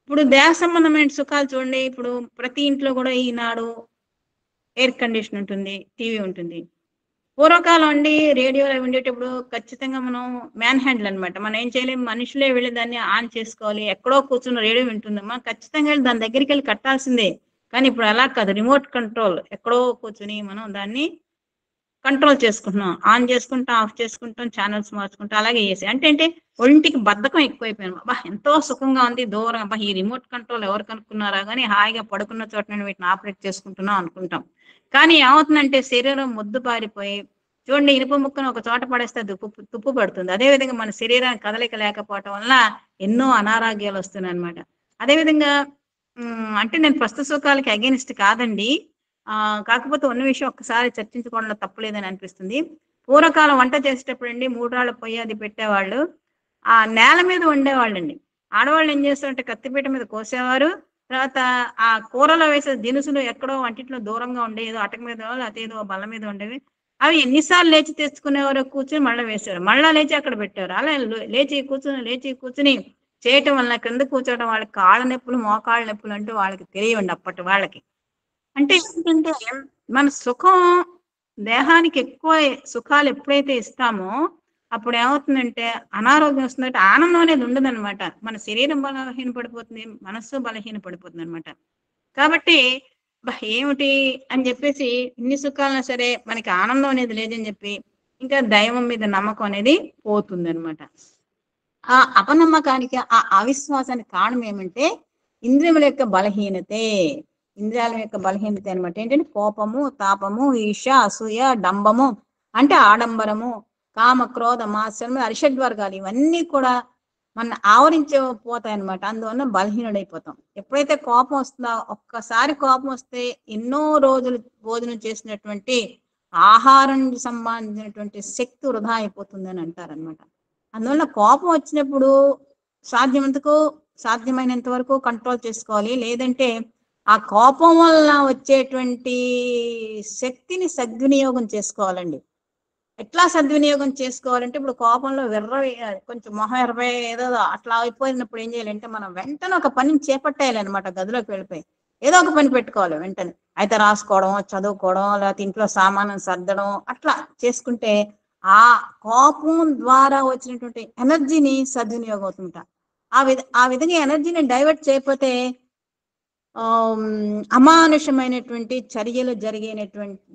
ఇప్పుడు దేహ సంబంధమైన సుఖాలు చూడండి, ఇప్పుడు ప్రతి ఇంట్లో కూడా ఈనాడు ఎయిర్ కండిషన్ ఉంటుంది, టీవీ ఉంటుంది. పూర్వకాలం అండి రేడియోలో ఉండేటప్పుడు ఖచ్చితంగా మనం మ్యాన్ హ్యాండిల్ అనమాట. మనం ఏం చేయలేము, మనుషులే వెళ్ళి దాన్ని ఆన్ చేసుకోవాలి. ఎక్కడో కూర్చున్న రేడియో వింటుందమ్మా, ఖచ్చితంగా వెళ్ళి దాని దగ్గరికి వెళ్ళి కట్టాల్సిందే. కానీ ఇప్పుడు అలా కాదు, రిమోట్ కంట్రోల్, ఎక్కడో కూర్చుని మనం దాన్ని కంట్రోల్ చేసుకుంటున్నాం, ఆన్ చేసుకుంటాం, ఆఫ్ చేసుకుంటాం, ఛానల్స్ మార్చుకుంటాం, అలాగే చేసి అంటే ఒంటికి బద్ధకం ఎక్కువైపోయాను. అబ్బా ఎంతో సుఖంగా ఉంది, దూరం, అబ్బా ఈ రిమోట్ కంట్రోల్ ఎవరు కనుక్కున్నారా కానీ హాయిగా పడుకున్న చోట నేను వీటిని ఆపరేట్ చేసుకుంటున్నాం అనుకుంటాం. కానీ ఏమవుతుందంటే శరీరం ముద్దు పారిపోయి, చూడండి ఇనుప ముక్కను ఒక చోట పడేస్తే తుప్పు పడుతుంది. అదేవిధంగా మన శరీరానికి కదలిక లేకపోవటం వల్ల ఎన్నో అనారోగ్యాలు వస్తున్నాయి అనమాట. అదేవిధంగా అంటే నేను ప్రస్తుత సుఖాలకి అగెనిస్ట్ కాదండి, కాకపోతే ఉన్న విషయం ఒక్కసారి చర్చించుకోవడంలో తప్పులేదని అనిపిస్తుంది. పూర్వకాలం వంట చేసేటప్పుడు అండి 3 రాళ్ల పొయ్యి అది పెట్టేవాళ్ళు. ఆ నేల మీద వండేవాళ్ళండి. ఆడవాళ్ళు ఏం చేస్తారంటే కత్తిపీట మీద కోసేవారు. తర్వాత ఆ కూరలో వేసే దినుసులు ఎక్కడో వంటింట్లో దూరంగా ఉండేవి. ఏదో అటక మీదో లేకపోతే ఏదో బల్ల మీద ఉండేవి. అవి ఎన్ని సార్లు లేచి తెచ్చుకునేవారో కూర్చొని మళ్ళా వేసేవారు. మళ్ళా లేచి అక్కడ పెట్టేవారు. అలా లేచి కూర్చొని చేయటం వలన కింద కూర్చోవడం వాళ్ళకి కాళ్ళ నొప్పులు, మోకాళ్ళ నొప్పులు అంటూ వాళ్ళకి తెలియవండి అప్పటి వాళ్ళకి. అంటే ఏంటంటే మన సుఖం దేహానికి ఎక్కువ సుఖాలు ఎప్పుడైతే ఇస్తామో అప్పుడు ఏమవుతుందంటే అనారోగ్యం వస్తుందంటే ఆనందం అనేది ఉండదన్నమాట. మన శరీరం బలహీన పడిపోతుంది, మనస్సు బలహీన పడిపోతుంది అనమాట. కాబట్టి ఏమిటి అని చెప్పేసి ఇన్ని సుఖాలన్నా సరే మనకి ఆనందం అనేది లేదని చెప్పి ఇంకా దైవం మీద నమ్మకం అనేది పోతుంది అనమాట. ఆ అపనమ్మకానికి ఆ అవిశ్వాసానికి కారణం ఏమంటే ఇంద్రియముల యొక్క బలహీనతే. ఇంద్రియాల యొక్క బలహీనత అనమాట. ఏంటంటే కోపము, తాపము, ఈర్ష, అసూయ, డంబము అంటే ఆడంబరము, కామ, క్రోధ, మాత్సర్యము, అరిషడ్ వర్గాలు ఇవన్నీ కూడా మన ఆవరించే పోతాయి అనమాట. అందువల్ల బలహీనుడైపోతాం. ఎప్పుడైతే కోపం వస్తుందో ఒక్కసారి కోపం వస్తే ఎన్నో రోజులు భోజనం చేసినటువంటి ఆహారం సంబంధించినటువంటి శక్తి వృధా అయిపోతుంది అని అంటారనమాట. అందువల్ల కోపం వచ్చినప్పుడు సాధ్యమైనంత వరకు కంట్రోల్ చేసుకోవాలి. లేదంటే ఆ కోపం వల్ల వచ్చేటువంటి శక్తిని సద్వినియోగం చేసుకోవాలండి. ఎట్లా సద్వినియోగం చేసుకోవాలంటే ఇప్పుడు కోపంలో కొంచెం మొహం ఏదో అట్లా అయిపోయినప్పుడు ఏం చేయాలంటే మనం వెంటనే ఒక పనిని చేపట్టేయాలన్నమాట. గదిలోకి వెళ్ళిపోయి ఏదో ఒక పని పెట్టుకోవాలి వెంటనే. అయితే రాసుకోవడం, చదువుకోవడం, లేకపోతే ఇంట్లో సామానం సర్దడం అట్లా చేసుకుంటే ఆ కోపం ద్వారా వచ్చినటువంటి ఎనర్జీని సద్వినియోగం అవుతుంటా. ఆ విధంగా ఎనర్జీని డైవర్ట్ చేయకపోతే అమానుషమైనటువంటి చర్యలు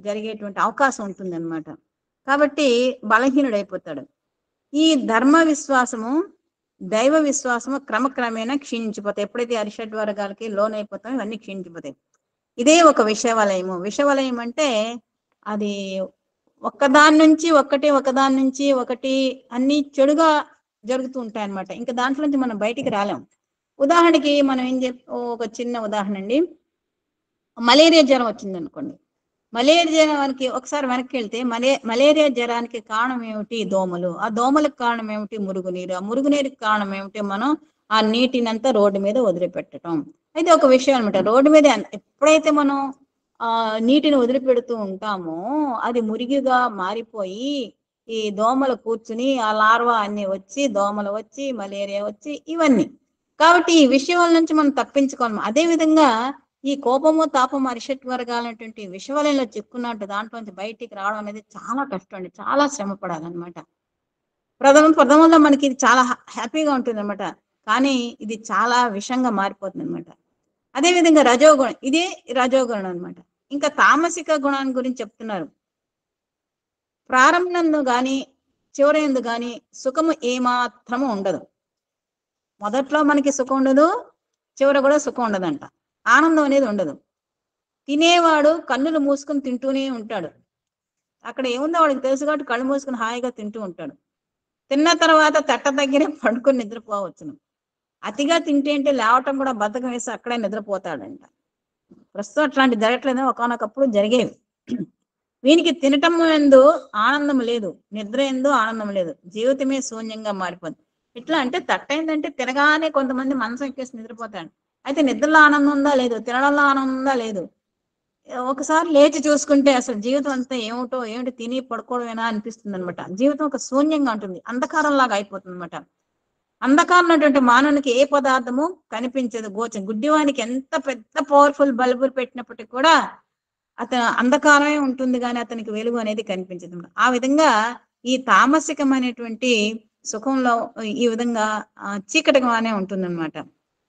జరిగేటువంటి అవకాశం ఉంటుంది అనమాట. కాబట్టి బలహీనుడైపోతాడు. ఈ ధర్మ విశ్వాసము, దైవ విశ్వాసము క్రమక్రమేణా క్షీణించిపోతాయి. ఎప్పుడైతే అరిషడ్ వర్గాలకి లోన్ అయిపోతామో ఇవన్నీ క్షీణించిపోతాయి. ఇదే ఒక విషవలయము. విషవలయం అంటే అది ఒకదాని నుంచి ఒకటి అన్ని చెడుగా జరుగుతూ ఉంటాయి అన్నమాట. ఇంకా దాంట్లో నుంచి మనం బయటికి రాలేం. ఉదాహరణకి మనం ఒక చిన్న ఉదాహరణ అండి. మలేరియా జ్వరం వచ్చింది అనుకోండి. మలేరియా జ్వరానికి ఒకసారి వెనక్కి వెళ్తే మలేరియా జ్వరానికి కారణం ఏమిటి? దోమలు. ఆ దోమలకు కారణం ఏమిటి? మురుగునీరు. ఆ మురుగునీరుకి కారణం ఏమిటి? మనం ఆ నీటినంతా రోడ్డు మీద వదిలిపెట్టడం. అయితే ఒక విషయం అనమాట, రోడ్డు మీద ఎప్పుడైతే మనం నీటిని వదిలిపెడుతూ ఉంటామో అది మురిగిగా మారిపోయి ఈ దోమలు కూర్చుని ఆ లార్వా అన్ని వచ్చి దోమలు వచ్చి మలేరియా వచ్చి ఇవన్నీ. కాబట్టి ఈ విషయాల నుంచి మనం తప్పించుకోవాలి. అదే విధంగా ఈ కోపము, తాపము, అరిషట్ వర్గాలనేటువంటి విషవలయంలో చిక్కున్నట్టు దాంట్లోంచి బయటికి రావడం అనేది చాలా కష్టం అండి. చాలా శ్రమ పడాలన్నమాట. ప్రథమంలో మనకి ఇది చాలా హ్యాపీగా ఉంటుంది అనమాట. కానీ ఇది చాలా విషంగా మారిపోతుంది అనమాట. అదేవిధంగా రజోగుణం, ఇదే రజోగుణం అనమాట. ఇంకా తామసిక గుణాన్ని గురించి చెప్తున్నారు. ప్రారంభంలో గాని చివరైందు గాని సుఖము ఏమాత్రము ఉండదు. మొదట్లో మనకి సుఖం ఉండదు, చివర కూడా సుఖం ఉండదంట. ఆనందం అనేది ఉండదు. తినేవాడు కన్నులు మూసుకొని తింటూనే ఉంటాడు. అక్కడ ఏముందో వాడికి తెలుసు కాబట్టి కళ్ళు మూసుకొని హాయిగా తింటూ ఉంటాడు. తిన్న తర్వాత తట్ట దగ్గరే పడుకొని నిద్రపోవచ్చును. అతిగా తింటే అంటే లేవటం కూడా బద్ధకం వేసి అక్కడే నిద్రపోతాడంట. ప్రస్తుతం అట్లాంటి జరగట్లేదు, ఒకనొకప్పుడు జరిగేవి. వీనికి తినటం ఎందు ఆనందం లేదు, నిద్ర ఎందు ఆనందం లేదు, జీవితమే శూన్యంగా మారిపోతుంది. ఇట్లా అంటే తట్టయిందంటే తినగానే కొంతమంది మనసు ఎక్కేసి నిద్రపోతాడు. అయితే నిద్రలో ఆనందం ఉందా లేదు, తినడంలో ఆనందం ఉందా లేదు. ఒకసారి లేచి చూసుకుంటే అసలు జీవితం అంతా ఏమిటి తిని పడుకోవడమేనా అనిపిస్తుంది అనమాట. జీవితం ఒక శూన్యంగా ఉంటుంది, అంధకారం లాగా అయిపోతుంది అనమాట. అంధకారం ఉన్నటువంటి మానవునికి ఏ పదార్థము కనిపించదు, గోచరం. గుడ్డివానికి ఎంత పెద్ద పవర్ఫుల్ బల్బులు పెట్టినప్పటికీ కూడా అతను అంధకారమే ఉంటుంది, కానీ అతనికి వెలుగు అనేది కనిపించదు. ఆ విధంగా ఈ తామసికమైనటువంటి సుఖంలో ఈ విధంగా చీకటిగానే ఉంటుందన్నమాట.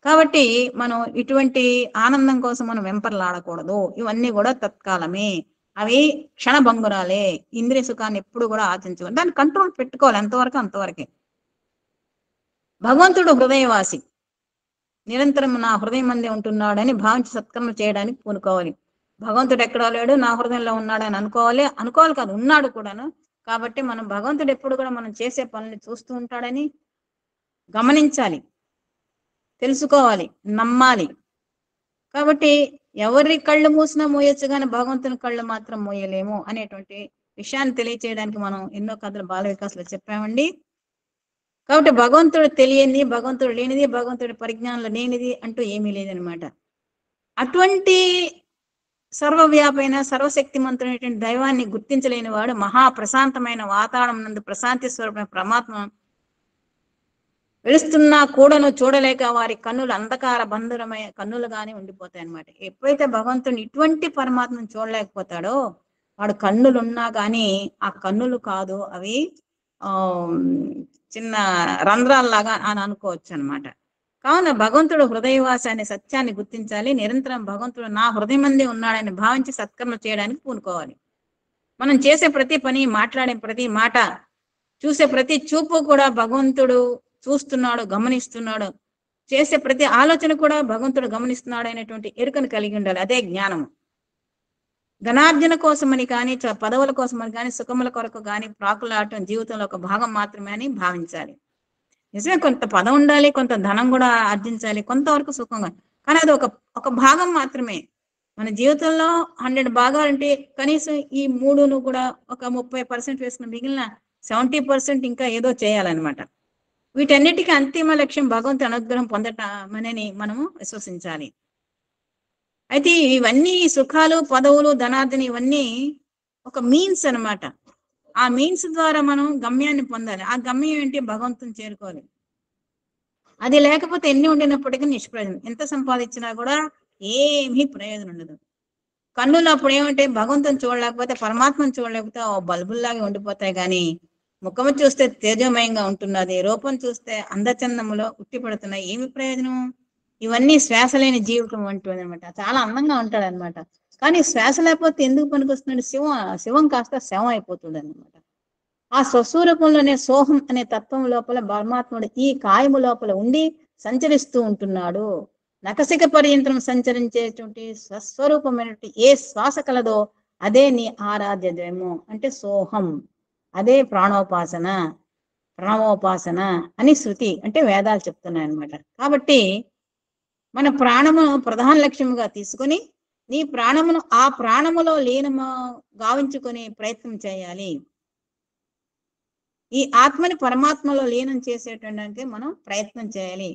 కాబట్టి మనం ఇటువంటి ఆనందం కోసం మనం వెంపర్లాడకూడదు. ఇవన్నీ కూడా తత్కాలమే, అవి క్షణభంగురాలే. ఇంద్రియ సుఖాన్ని ఎప్పుడు కూడా ఆచరించుకోవాలి, దాన్ని కంట్రోల్ పెట్టుకోవాలి. అంతవరకే. భగవంతుడు హృదయవాసి, నిరంతరం నా హృదయం అందే ఉంటున్నాడని భావించి సత్కర్మ చేయడానికి పూనుకోవాలి. భగవంతుడు ఎక్కడో లేడు, నా హృదయంలో ఉన్నాడని అనుకోవాలి కాదు, ఉన్నాడు కూడాను. కాబట్టి మనం భగవంతుడు ఎప్పుడు కూడా మనం చేసే పనులు చూస్తూ ఉంటాడని గమనించాలి, తెలుసుకోవాలి, నమ్మాలి. కాబట్టి ఎవరి కళ్ళు మూసినా మోయొచ్చు కానీ భగవంతుని కళ్ళు మాత్రం మోయలేము అనేటువంటి విషయాన్ని తెలియచేయడానికి మనం ఎన్నో కథలు బాల వికాసంలో చెప్పామండి. కాబట్టి భగవంతుడు తెలియనిది, భగవంతుడు లేనిది, భగవంతుడి పరిజ్ఞానంలో లేనిది అంటూ ఏమీ లేదనమాట. అటువంటి సర్వవ్యాపైన సర్వశక్తిమంతుడైనటువంటి దైవాన్ని గుర్తించలేని వాడు మహా ప్రశాంతమైన వాతావరణం నందు ప్రశాంతి స్వరూపమైన పరమాత్మ వెలుస్తున్నా కూడాను చూడలేక వారి కన్నులు అంధకార బంధురమైన కన్నులుగానే ఉండిపోతాయి అన్నమాట. ఎప్పుడైతే భగవంతుని ఇటువంటి పరమాత్మను చూడలేకపోతాడో వాడు కన్నులు ఉన్నా కానీ ఆ కన్నులు కాదు, అవి ఆ చిన్న రంధ్రాల్లాగా అని అనుకోవచ్చు అనమాట. కావున భగవంతుడు హృదయవాసి అనే సత్యాన్ని గుర్తించాలి. నిరంతరం భగవంతుడు నా హృదయమందే ఉన్నాడని భావించి సత్కర్మ చేయడానికి పూనుకోవాలి. మనం చేసే ప్రతి పని, మాట్లాడే ప్రతి మాట, చూసే ప్రతి చూపు కూడా భగవంతుడు చూస్తున్నాడు, గమనిస్తున్నాడు. చేసే ప్రతి ఆలోచన కూడా భగవంతుడు గమనిస్తున్నాడు అనేటువంటి ఎరుకను కలిగి ఉండాలి. అదే జ్ఞానము. ధనార్జన కోసమని కానీ, పదవుల కోసమని కానీ, సుఖముల కొరకు కానీ ప్రాకులాడటం జీవితంలో ఒక భాగం మాత్రమే అని భావించాలి. నిజమే, కొంత పదం ఉండాలి, కొంత ధనం కూడా ఆర్జించాలి, కొంతవరకు సుఖంగా, కానీ అది ఒక భాగం మాత్రమే. మన జీవితంలో 100 భాగాలంటే కనీసం ఈ 3ను కూడా ఒక 30% వేసుకుని మిగిలిన 70% ఇంకా ఏదో చేయాలన్నమాట. వీటన్నిటికీ అంతిమ లక్ష్యం భగవంతుని అనుగ్రహం పొందటమని మనము విశ్వసించాలి. అయితే ఇవన్నీ సుఖాలు, పదవులు, ధనార్జన ఇవన్నీ ఒక మీన్స్ అన్నమాట. ఆ మీన్స్ ద్వారా మనం గమ్యాన్ని పొందాలి. ఆ గమ్యం ఏంటి? భగవంతుని చేరుకోవాలి. అది లేకపోతే ఎన్ని ఉండినప్పటికీ నిష్ప్రయోజనం. ఎంత సంపాదించినా కూడా ఏమీ ప్రయోజనం ఉండదు. కన్నులు అప్పుడు ఏమంటే భగవంతుని చూడలేకపోతే, పరమాత్మను చూడలేకపోతే బల్బుల్లాగా ఉండిపోతాయి. కానీ ముఖము చూస్తే తేజోమయంగా ఉంటున్నది, రూపం చూస్తే అందచందములో ఉట్టిపడుతున్నాయి. ఏమి ప్రయోజనం? ఇవన్నీ శ్వాస లేని జీవితం అంటుంది అనమాట. చాలా అందంగా ఉంటాడు అనమాట. కానీ శ్వాస లేకపోతే ఎందుకు పనికొస్తున్నాడు? శివం కాస్త శవం అయిపోతుంది అనమాట. ఆ స్వస్వరూపంలోనే సోహం అనే తత్వం లోపల పరమాత్ముడు ఈ కాయము లోపల ఉండి సంచరిస్తూ ఉంటున్నాడు. నకసిక పర్యంతరం సంచరించేటువంటి స్వస్వరూపమైనటువంటి ఏ శ్వాస కలదో అదే నీ ఆరాధ్య దైవము అంటే సోహం. అదే ప్రాణోపాసన, ప్రణవోపాసన అని శృతి అంటే వేదాలు చెప్తున్నాయి అనమాట. కాబట్టి మన ప్రాణమును ప్రధాన లక్ష్యముగా తీసుకొని నీ ప్రాణమును ఆ ప్రాణములో లీనము గావించుకునే ప్రయత్నం చేయాలి. ఈ ఆత్మని పరమాత్మలో లీనం చేసేటువంటి మనం ప్రయత్నం చేయాలి.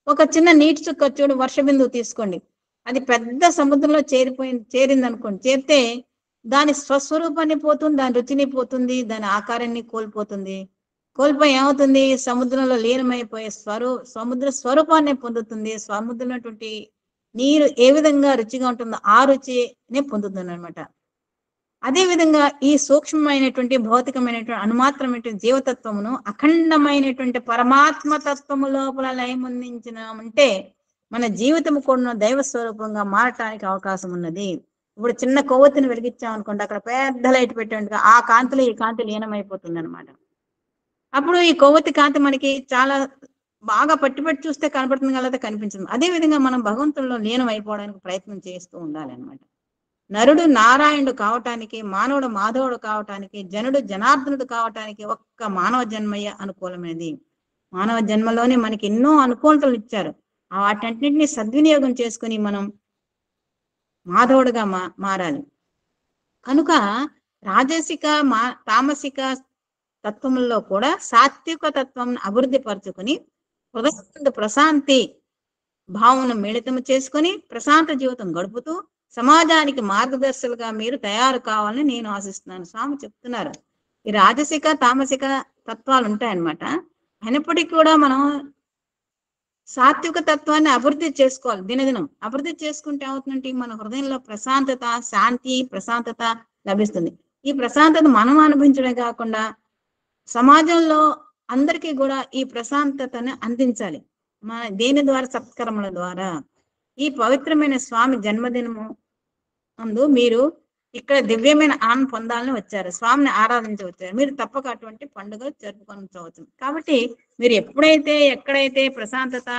ఒక చిన్న నీటి చుక్క చూడు, వర్ష బిందువు తీసుకోండి. అది పెద్ద సముద్రంలో చేరింది అనుకోండి. చేరితే దాని స్వస్వరూపాన్ని పోతుంది, దాని రుచిని పోతుంది, దాని ఆకారాన్ని కోల్పోతుంది. కోల్పోయి ఏమవుతుంది? సముద్రంలో లీనమైపోయే సముద్ర స్వరూపాన్ని పొందుతుంది. సముద్రంలో నీరు ఏ విధంగా రుచిగా ఉంటుందో ఆ రుచినే పొందుతుంది అనమాట. అదే విధంగా ఈ సూక్ష్మమైనటువంటి భౌతికమైనటువంటి అనుమాత్రమైనటువంటి జీవతత్వమును అఖండమైనటువంటి పరమాత్మ తత్వము లోపల లయముందించినామంటే మన జీవితం కూడా దైవ స్వరూపంగా మారటానికి అవకాశం ఉన్నది. ఇప్పుడు చిన్న కొవ్వొత్తిని వెలిగించామనుకోండి, అక్కడ పెద్ద లైట్ పెట్టేట్టుగా ఆ కాంతిలో ఈ కాంతి లీనమైపోతుంది అనమాట. అప్పుడు ఈ కొవ్వొత్తి కాంతి మనకి చాలా బాగా పట్టి చూస్తే కనపడుతుంది, కదా కనిపించదు. అదే విధంగా మనం భగవంతుల్లో లీనం అయిపోవడానికి ప్రయత్నం చేస్తూ ఉండాలి అనమాట. నరుడు నారాయణుడు కావటానికి, మానవుడు మాధవుడు కావటానికి, జనుడు జనార్దనుడు కావటానికి ఒక్క మానవ జన్మయ్య అనుకూలమైనది. మానవ జన్మలోనే మనకి ఎన్నో అనుకూలతలు ఇచ్చారు. వాటన్నింటినీ సద్వినియోగం చేసుకుని మనం మాధవుడుగా మారాలి. కనుక రాజసిక తామసిక తత్వముల్లో కూడా సాత్విక తత్వం అభివృద్ధి పరుచుకుని హృదయ ప్రశాంతి భావన మిళితం చేసుకుని ప్రశాంత జీవితం గడుపుతూ సమాజానికి మార్గదర్శకులుగా మీరు తయారు కావాలని నేను ఆశిస్తున్నాను. స్వామి చెప్తున్నారు. ఈ రాజసిక తామసిక తత్వాలు ఉంటాయన్నమాట. అయినప్పటికీ కూడా మనం సాత్విక తత్వాన్ని అభివృద్ధి చేసుకోవాలి. దినదినం అభివృద్ధి చేసుకుంటే ఏమవుతుందంటే మన హృదయంలో ప్రశాంతత, శాంతి, ప్రశాంతత లభిస్తుంది. ఈ ప్రశాంతత మనం అనుభవించడమే కాకుండా సమాజంలో అందరికీ కూడా ఈ ప్రశాంతతను అందించాలి. మన దేని ద్వారా? సత్కర్మల ద్వారా. ఈ పవిత్రమైన స్వామి జన్మదినము అందు మీరు ఇక్కడ దివ్యమైన ఆనందం పొందాలని వచ్చారు, స్వామిని ఆరాధించవచ్చారు. మీరు తప్పక అటువంటి పండుగ జరుపుకోవచ్చు. కాబట్టి మీరు ఎక్కడైతే ప్రశాంతత,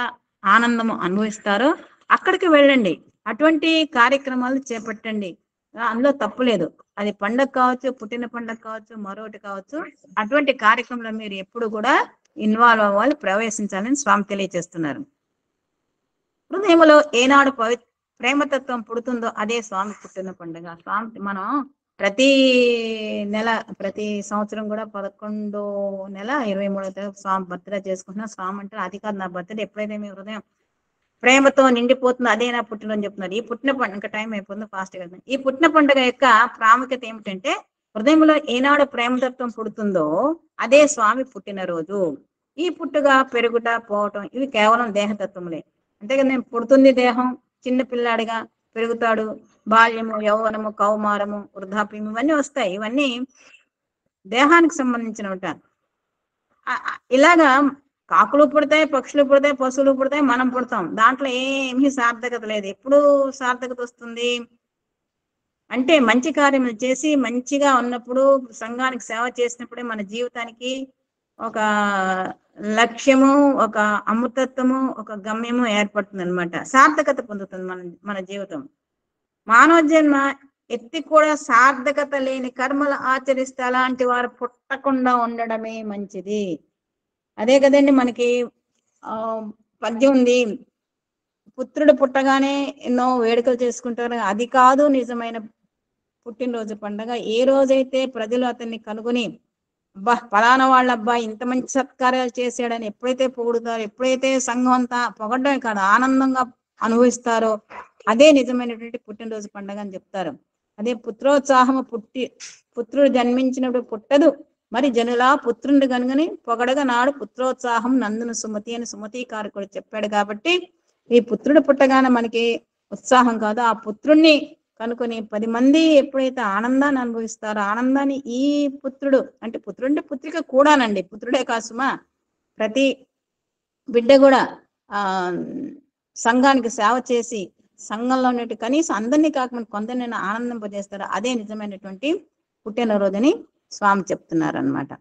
ఆనందము అనుభవిస్తారో అక్కడికి వెళ్ళండి. అటువంటి కార్యక్రమాలు చేపట్టండి. అందులో తప్పు లేదు. అది పండుగ కావచ్చు, పుట్టిన పండుగ కావచ్చు, మరొకటి కావచ్చు. అటువంటి కార్యక్రమంలో మీరు ఎప్పుడు కూడా ఇన్వాల్వ్ అవ్వాలి, ప్రవేశించాలని స్వామి తెలియజేస్తున్నారు. హృదయంలో ఏనాడు ప్రేమతత్వం పుడుతుందో అదే స్వామి పుట్టిన పండుగ. స్వామి మనం ప్రతి నెల ప్రతి సంవత్సరం కూడా 11వ నెల 23వ తారీఖు స్వామి బర్త్డే చేసుకుంటున్నాం. స్వామి అంటే అది కాదు నా బర్త్డే, ఎప్పుడైతే మీ హృదయం ప్రేమతో నిండిపోతుందో అదే నా పుట్టినరోజు అని చెప్తున్నారు. ఈ పుట్టిన పండుగ ఇంకా టైం అయిపోతుంది, ఫాస్ట్ గా. ఈ పుట్టిన పండుగ యొక్క ప్రాముఖ్యత ఏమిటంటే హృదయంలో ఏనాడు ప్రేమతత్వం పుడుతుందో అదే స్వామి పుట్టినరోజు. ఈ పుట్టుగా పెరుగుట పోవటం ఇవి కేవలం దేహతత్వములే. అంతేగా నేను పుడుతుంది దేహం, చిన్న పిల్లాడిగా పెరుగుతాడు, బాల్యము, యౌవనము, కౌమారము, వృద్ధాప్యం ఇవన్నీ వస్తాయి. ఇవన్నీ దేహానికి సంబంధించినవి. ఇలాగా కాకులు పుడతాయి, పక్షులు పుడతాయి, పశువులు పుడతాయి, మనం పుడతాం. దాంట్లో ఏమీ సార్థకత లేదు. ఎప్పుడు సార్థకత వస్తుంది అంటే మంచి కార్యములు చేసి మంచిగా ఉన్నప్పుడు, సంఘానికి సేవ చేసినప్పుడే మన జీవితానికి ఒక లక్ష్యము, ఒక అమృతత్వము, ఒక గమ్యము ఏర్పడుతుంది అనమాట. సార్థకత పొందుతుంది మన జీవితం. మానవ జన్మ ఎత్తి కూడా సార్థకత లేని కర్మలు ఆచరిస్తే అలాంటి వారు పుట్టకుండా ఉండడమే మంచిది. అదే కదండి మనకి పద్యం ఉంది, పుత్రుడు పుట్టగానే ఎన్నో వేడుకలు చేసుకుంటారు. అది కాదు నిజమైన పుట్టినరోజు పండుగ. ఏ రోజైతే ప్రజలు అతన్ని కనుగొని అబ్బా ఫలానా వాళ్ళ అబ్బాయి ఇంత మంచి సత్కార్యాలు చేశాడని ఎప్పుడైతే పొగుడుతారో, ఎప్పుడైతే సంఘం అంతా పొగడమే కాదు ఆనందంగా అనుభవిస్తారో అదే నిజమైనటువంటి పుట్టినరోజు పండుగ అని చెప్తారు. అదే పుత్రోత్సాహము పుత్రుడు జన్మించినప్పుడు పుట్టదు మరి జనులా పుత్రుని కనుగని పొగడగా నాడు పుత్రోత్సాహం నందున సుమతి అని సుమతీకారకుడు చెప్పాడు. కాబట్టి ఈ పుత్రుడు పుట్టగానే మనకి ఉత్సాహం కాదు, ఆ పుత్రుణ్ణి కనుకొని 10 మంది ఎప్పుడైతే ఆనందాన్ని అనుభవిస్తారో ఆనందాన్ని ఈ పుత్రుడు అంటే పుత్రుడు అంటే పుత్రిక కూడానండి, పుత్రుడే కాసుమా ప్రతి బిడ్డ కూడా సంఘానికి సేవ చేసి సంఘంలో ఉన్నట్టు కనీసం అందరినీ కాకుండా కొందరిని ఆనందింపజేస్తారు. అదే నిజమైనటువంటి పుట్టినరోజుని స్వామి చెప్తున్నారు అన్నమాట.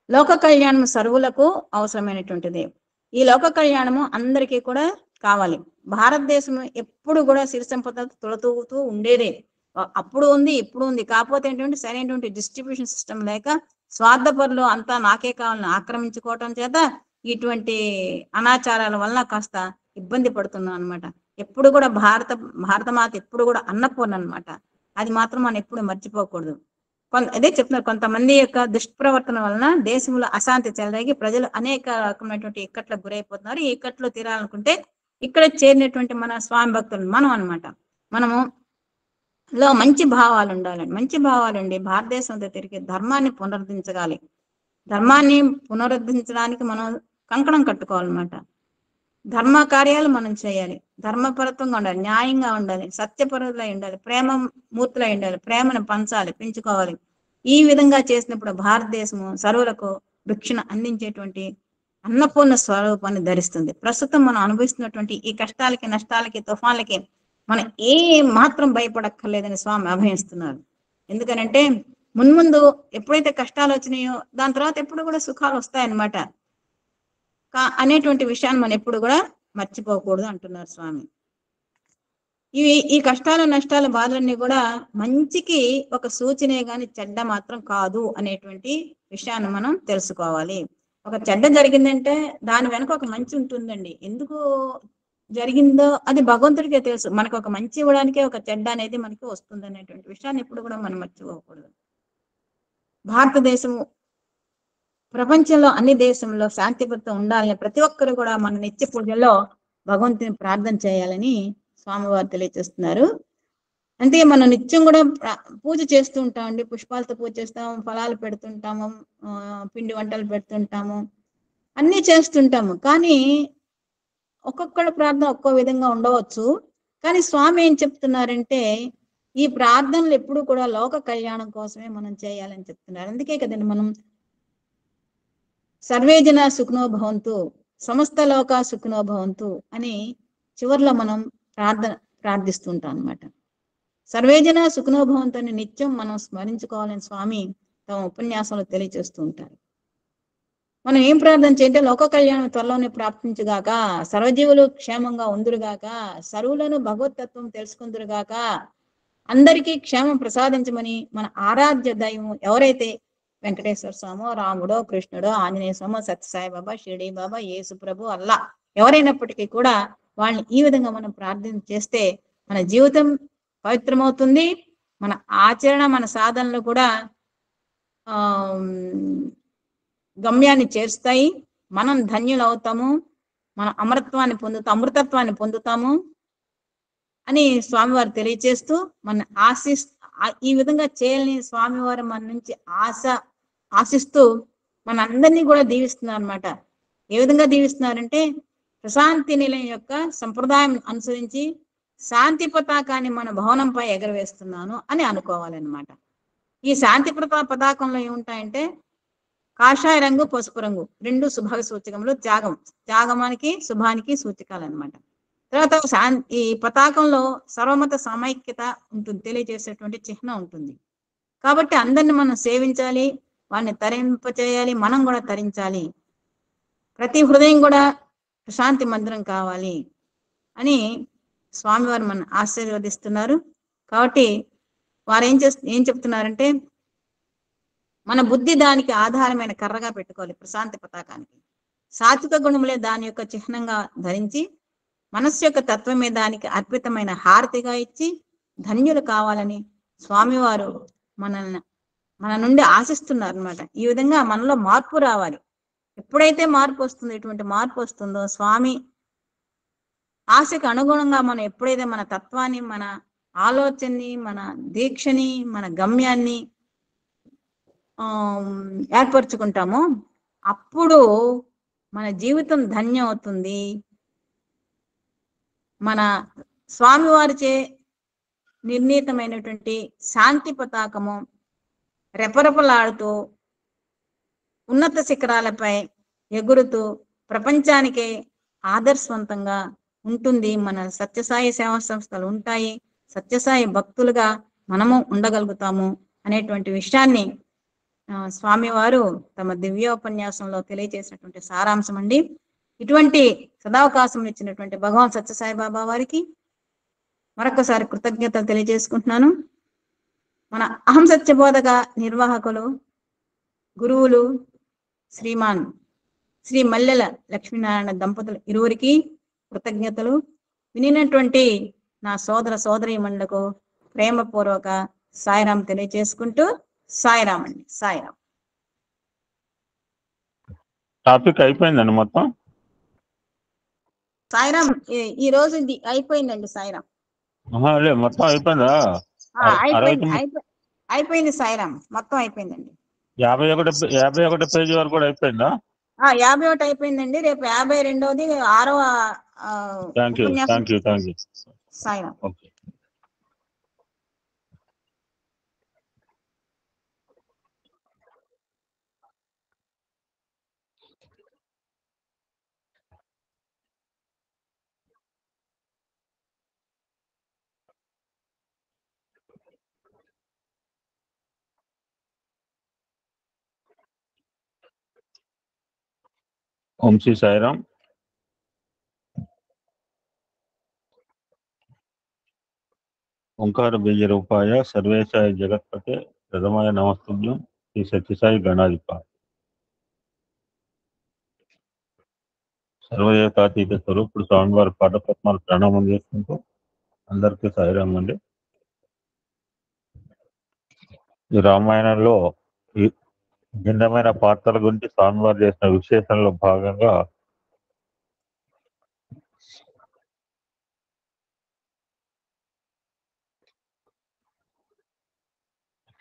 లోక కళ్యాణం సర్వులకు అవసరమైనటువంటిది. ఈ లోక కళ్యాణము అందరికీ కూడా కావాలి. భారతదేశం ఎప్పుడు కూడా సిరి సంపదలతో తొలతూగుతూ ఉండేదే, అప్పుడు ఉంది ఇప్పుడు ఉంది. కాకపోతే ఏంటంటే సరైనటువంటి డిస్ట్రిబ్యూషన్ సిస్టమ్ లేక స్వార్థపరులు అంతా నాకే కావాలని ఆక్రమించుకోవటం చేత ఇటువంటి అనాచారాల వల్ల కాస్త ఇబ్బంది పడుతున్నాం అనమాట. ఎప్పుడు కూడా భారత మాత ఎప్పుడు కూడా అన్నపూర్ణ అనమాట. అది మాత్రం మనం ఎప్పుడు మర్చిపోకూడదు. అదే చెప్తున్నారు, కొంతమంది యొక్క దుష్ప్రవర్తన వలన దేశంలో అశాంతి చెలరేగి ప్రజలు అనేక రకమైనటువంటి ఇక్కట్లకు గురైపోతున్నారు. ఈ ఇక్కట్లు తీరాలనుకుంటే ఇక్కడ చేరినటువంటి మన స్వామి భక్తులు మనం అనమాట. మనము లో మంచి భావాలు ఉండాలండి. మంచి భావాలు ఉండి భారతదేశంతో తిరిగి ధర్మాన్ని పునరుద్ధరించగాలి. ధర్మాన్ని పునరుద్ధరించడానికి మనం కంకణం కట్టుకోవాలన్నమాట. ధర్మ కార్యాలు మనం చేయాలి, ధర్మపరత్వంగా ఉండాలి, న్యాయంగా ఉండాలి, సత్యపరులై ఉండాలి, ప్రేమ మూర్తులై ఉండాలి, ప్రేమను పంచాలి, పెంచుకోవాలి. ఈ విధంగా చేసినప్పుడు భారతదేశము సర్వులకు భిక్షను అందించేటువంటి అన్నపూర్ణ స్వరూపాన్ని ధరిస్తుంది. ప్రస్తుతం మనం అనుభవిస్తున్నటువంటి ఈ కష్టాలకి, నష్టాలకి, తుఫాన్లకి మనం ఏ మాత్రం భయపడక్కర్లేదని స్వామి అభయిస్తున్నారు. ఎందుకనంటే మున్ముందు ఎప్పుడైతే కష్టాలు వచ్చినాయో దాని తర్వాత ఎప్పుడు కూడా సుఖాలు వస్తాయన్నమాట అనేటువంటి విషయాన్ని మనం ఎప్పుడు కూడా మర్చిపోకూడదు అంటున్నారు స్వామి. ఈ కష్టాలు, నష్టాలు, బాధలన్నీ కూడా మంచికి ఒక సూచనే గాని చెడ్డ మాత్రం కాదు అనేటువంటి విషయాన్ని మనం తెలుసుకోవాలి. ఒక చెడ్డ జరిగిందంటే దాని వెనక ఒక మంచి ఉంటుందండి. ఎందుకు జరిగిందో అది భగవంతుడికే తెలుసు. మనకు ఒక మంచి ఇవ్వడానికే ఒక చెడ్డ అనేది మనకి వస్తుంది అనేటువంటి విషయాన్ని ఎప్పుడు కూడా మనం మర్చిపోకూడదు. భారతదేశము ప్రపంచంలో అన్ని దేశంలో శాంతిభద్రత ఉండాలని ప్రతి ఒక్కరు కూడా మన నిత్య పూజల్లో భగవంతుని ప్రార్థన చేయాలని స్వామివారు తెలియజేస్తున్నారు. అంటే మనం నిత్యం కూడా పూజ చేస్తూ ఉంటామండి. పుష్పాలతో పూజ చేస్తాము, ఫలాలు పెడుతుంటాము, పిండి వంటలు పెడుతుంటాము, అన్నీ చేస్తుంటాము. కానీ ఒక్కొక్కళ్ళ ప్రార్థన ఒక్కో విధంగా ఉండవచ్చు. కానీ స్వామి ఏం చెప్తున్నారంటే ఈ ప్రార్థనలు ఎప్పుడు కూడా లోక కళ్యాణం కోసమే మనం చేయాలని చెప్తున్నారు. అందుకే కదండి మనం సర్వే జన సుఖినో భవంతు, సమస్త లోక సుఖినో భవంతు అని చివరిలో మనం ప్రార్థిస్తుంటాం అనమాట. సర్వే జన సుఖినో భవంతు అని నిత్యం మనం స్మరించుకోవాలని స్వామి తమ ఉపన్యాసంలో తెలియజేస్తూ ఉంటారు. మనం ఏం ప్రార్థన చేయంటే లోక కళ్యాణం త్వరలోనే ప్రాప్తించుగాక, సర్వజీవులు క్షేమంగా ఉందురుగాక, సర్వులను భగవతత్వం తెలుసుకుందురుగాక, అందరికీ క్షేమం ప్రసాదించమని మన ఆరాధ్య దైవం ఎవరైతే వెంకటేశ్వర స్వామో, రాముడో, కృష్ణుడో, ఆంజనేయ స్వామో, సత్యసాయి బాబా, షిరిడి బాబా, యేసు ప్రభు, అల్లా ఎవరైనప్పటికీ కూడా వాళ్ళని ఈ విధంగా మనం ప్రార్థన చేస్తే మన జీవితం పవిత్రమవుతుంది. మన ఆచరణ, మన సాధనలు కూడా ఆ గమ్యాన్ని చేరుస్తాయి. మనం ధన్యులవుతాము, మన అమృతత్వాన్ని పొందుతాము అని స్వామివారు తెలియచేస్తూ మన ఈ విధంగా చేయాలని స్వామివారు మన నుంచి ఆశిస్తూ మనందరినీ కూడా దీవిస్తున్నారు అనమాట. ఏ విధంగా దీవిస్తున్నారంటే, ప్రశాంతి నిలయం యొక్క సంప్రదాయం అనుసరించి శాంతి పతాకాన్ని మన భవనంపై ఎగరవేస్తున్నాను అని అనుకోవాలన్నమాట. ఈ శాంతి పతాకంలో ఏముంటాయంటే కాషాయ రంగు, పసుపు రంగు, రెండు శుభ సూచకములు. త్యాగమానికి శుభానికి సూచకాలు అనమాట. తర్వాత ఈ పతాకంలో సర్వమత సమైక్యత ఉంటుంది, తెలియజేసేటువంటి చిహ్నం ఉంటుంది. కాబట్టి అందరిని మనం సేవించాలి, వారిని తరింపచేయాలి, మనం కూడా తరించాలి. ప్రతి హృదయం కూడా ప్రశాంతి మందిరం కావాలి అని స్వామివారు మన ఆశీర్వదిస్తున్నారు. కాబట్టి వారు ఏం చెప్తున్నారంటే, మన బుద్ధి దానికి ఆధారమైన కర్రగా పెట్టుకోవాలి. ప్రశాంతి పతాకానికి సాత్విక గుణములే దాని యొక్క చిహ్నంగా ధరించి, మనస్సు యొక్క తత్వమే దానికి అర్పితమైన హారతిగా ఇచ్చి ధన్యులు కావాలని స్వామివారు మన నుండి ఆశిస్తున్నారు అనమాట. ఈ విధంగా మనలో మార్పు రావాలి. ఎప్పుడైతే మార్పు వస్తుందో, ఎటువంటి మార్పు వస్తుందో, స్వామి ఆశకు అనుగుణంగా మనం ఎప్పుడైతే మన తత్వాన్ని, మన ఆలోచనని, మన దీక్షని, మన గమ్యాన్ని ఏర్పరచుకుంటామో అప్పుడు మన జీవితం ధన్యం అవుతుంది. మన స్వామివారిచే నిర్ణీతమైనటువంటి శాంతి పతాకము రెపరెపలాడుతూ ఉన్నత శిఖరాలపై ఎగురుతూ ప్రపంచానికే ఆదర్శవంతంగా ఉంటుంది. మన సత్యసాయి సేవా సంస్థలు ఉంటాయి, సత్యసాయి భక్తులుగా మనము ఉండగలుగుతాము అనేటువంటి విషయాన్ని స్వామివారు తమ దివ్యోపన్యాసంలో తెలియజేసినటువంటి సారాంశం అండి. ఇటువంటి సదావకాశం ఇచ్చినటువంటి భగవాన్ సత్యసాయి బాబా వారికి మరొకసారి కృతజ్ఞతలు తెలియజేసుకుంటున్నాను. మన అహం సత్యబోధక నిర్వాహకులు, గురువులు శ్రీ మల్లెల లక్ష్మీనారాయణ దంపతులు ఇరువురికి కృతజ్ఞతలు. వినినటువంటి నా సోదర సోదరీమణులకు ప్రేమపూర్వక సాయిరాం తెలియజేసుకుంటూ, సాయిరాం అండి, సాయిరాం. టాపిక్ అయిపోయిందండి మొత్తం. సాయిరాం ఈ రోజు ఇది అయిపోయిందండి. సాయిరాం మొత్తం అయిపోయిందా? అయిపోయింది సాయిరాం, మొత్తం అయిపోయిందండి. 51 పేజీ వరకు కూడా అయిపోయిందా? 51 అయిపోయిందండి. రేపు 52వది 6వ థ్యాంక్ యూ సాయిరాం. ఓకే. ఓం శ్రీ సాయిరాం. ఓంకార బీజ రూపాయ సర్వేశాయ జగత్పతే ప్రథమాయ నమస్తుభ్యం శ్రీ సత్యసాయి గణాధిప సర్వదేవతాతీత స్వరూపుడు స్వామివారి పాదపద్మాలు ప్రణామం చేసుకుంటూ అందరికీ సాయిరాం అండి. ఈ రామాయణంలో ఈ భిన్నమైన పాత్రల గురించి స్వామివారు చేసిన విశేషంలో భాగంగా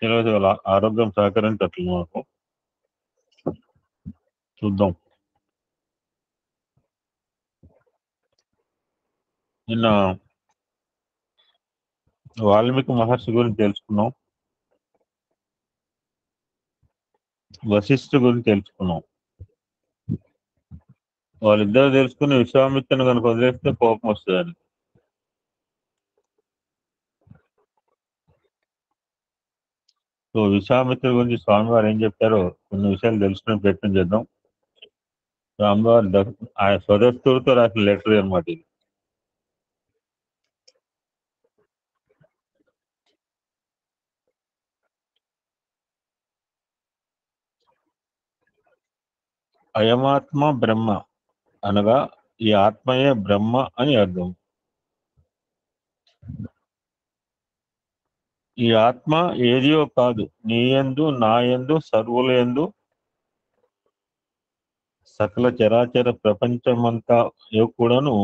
ఈరోజు ఆరోగ్యం సహకరించట్లేదు మాకు. చూద్దాం. నిన్న వాల్మీకి మహర్షి గురించి తెలుసుకున్నాం, వశిష్ఠు గురించి తెలుసుకున్నాం. వాళ్ళిద్దరు తెలుసుకుని విశ్వామిత్రుని కనుక వదిలేస్తే కోపం వస్తుందని. సో విశ్వామిత్రుడి గురించి స్వామివారు ఏం చెప్పారో కొన్ని విషయాలు తెలుసుకునే ప్రయత్నం చేద్దాం. స్వామివారు ఆయన స్వదస్తుడితో రాసిన లెటర్ అనమాట ఇది. అయమాత్మ బ్రహ్మ అనగా ఈ ఆత్మయే బ్రహ్మ అని అర్థం. ఈ ఆత్మ ఏదియో కాదు, నీ యందు నా యందు సర్వుల యందు సకల చరాచర ప్రపంచమంతా కూడాను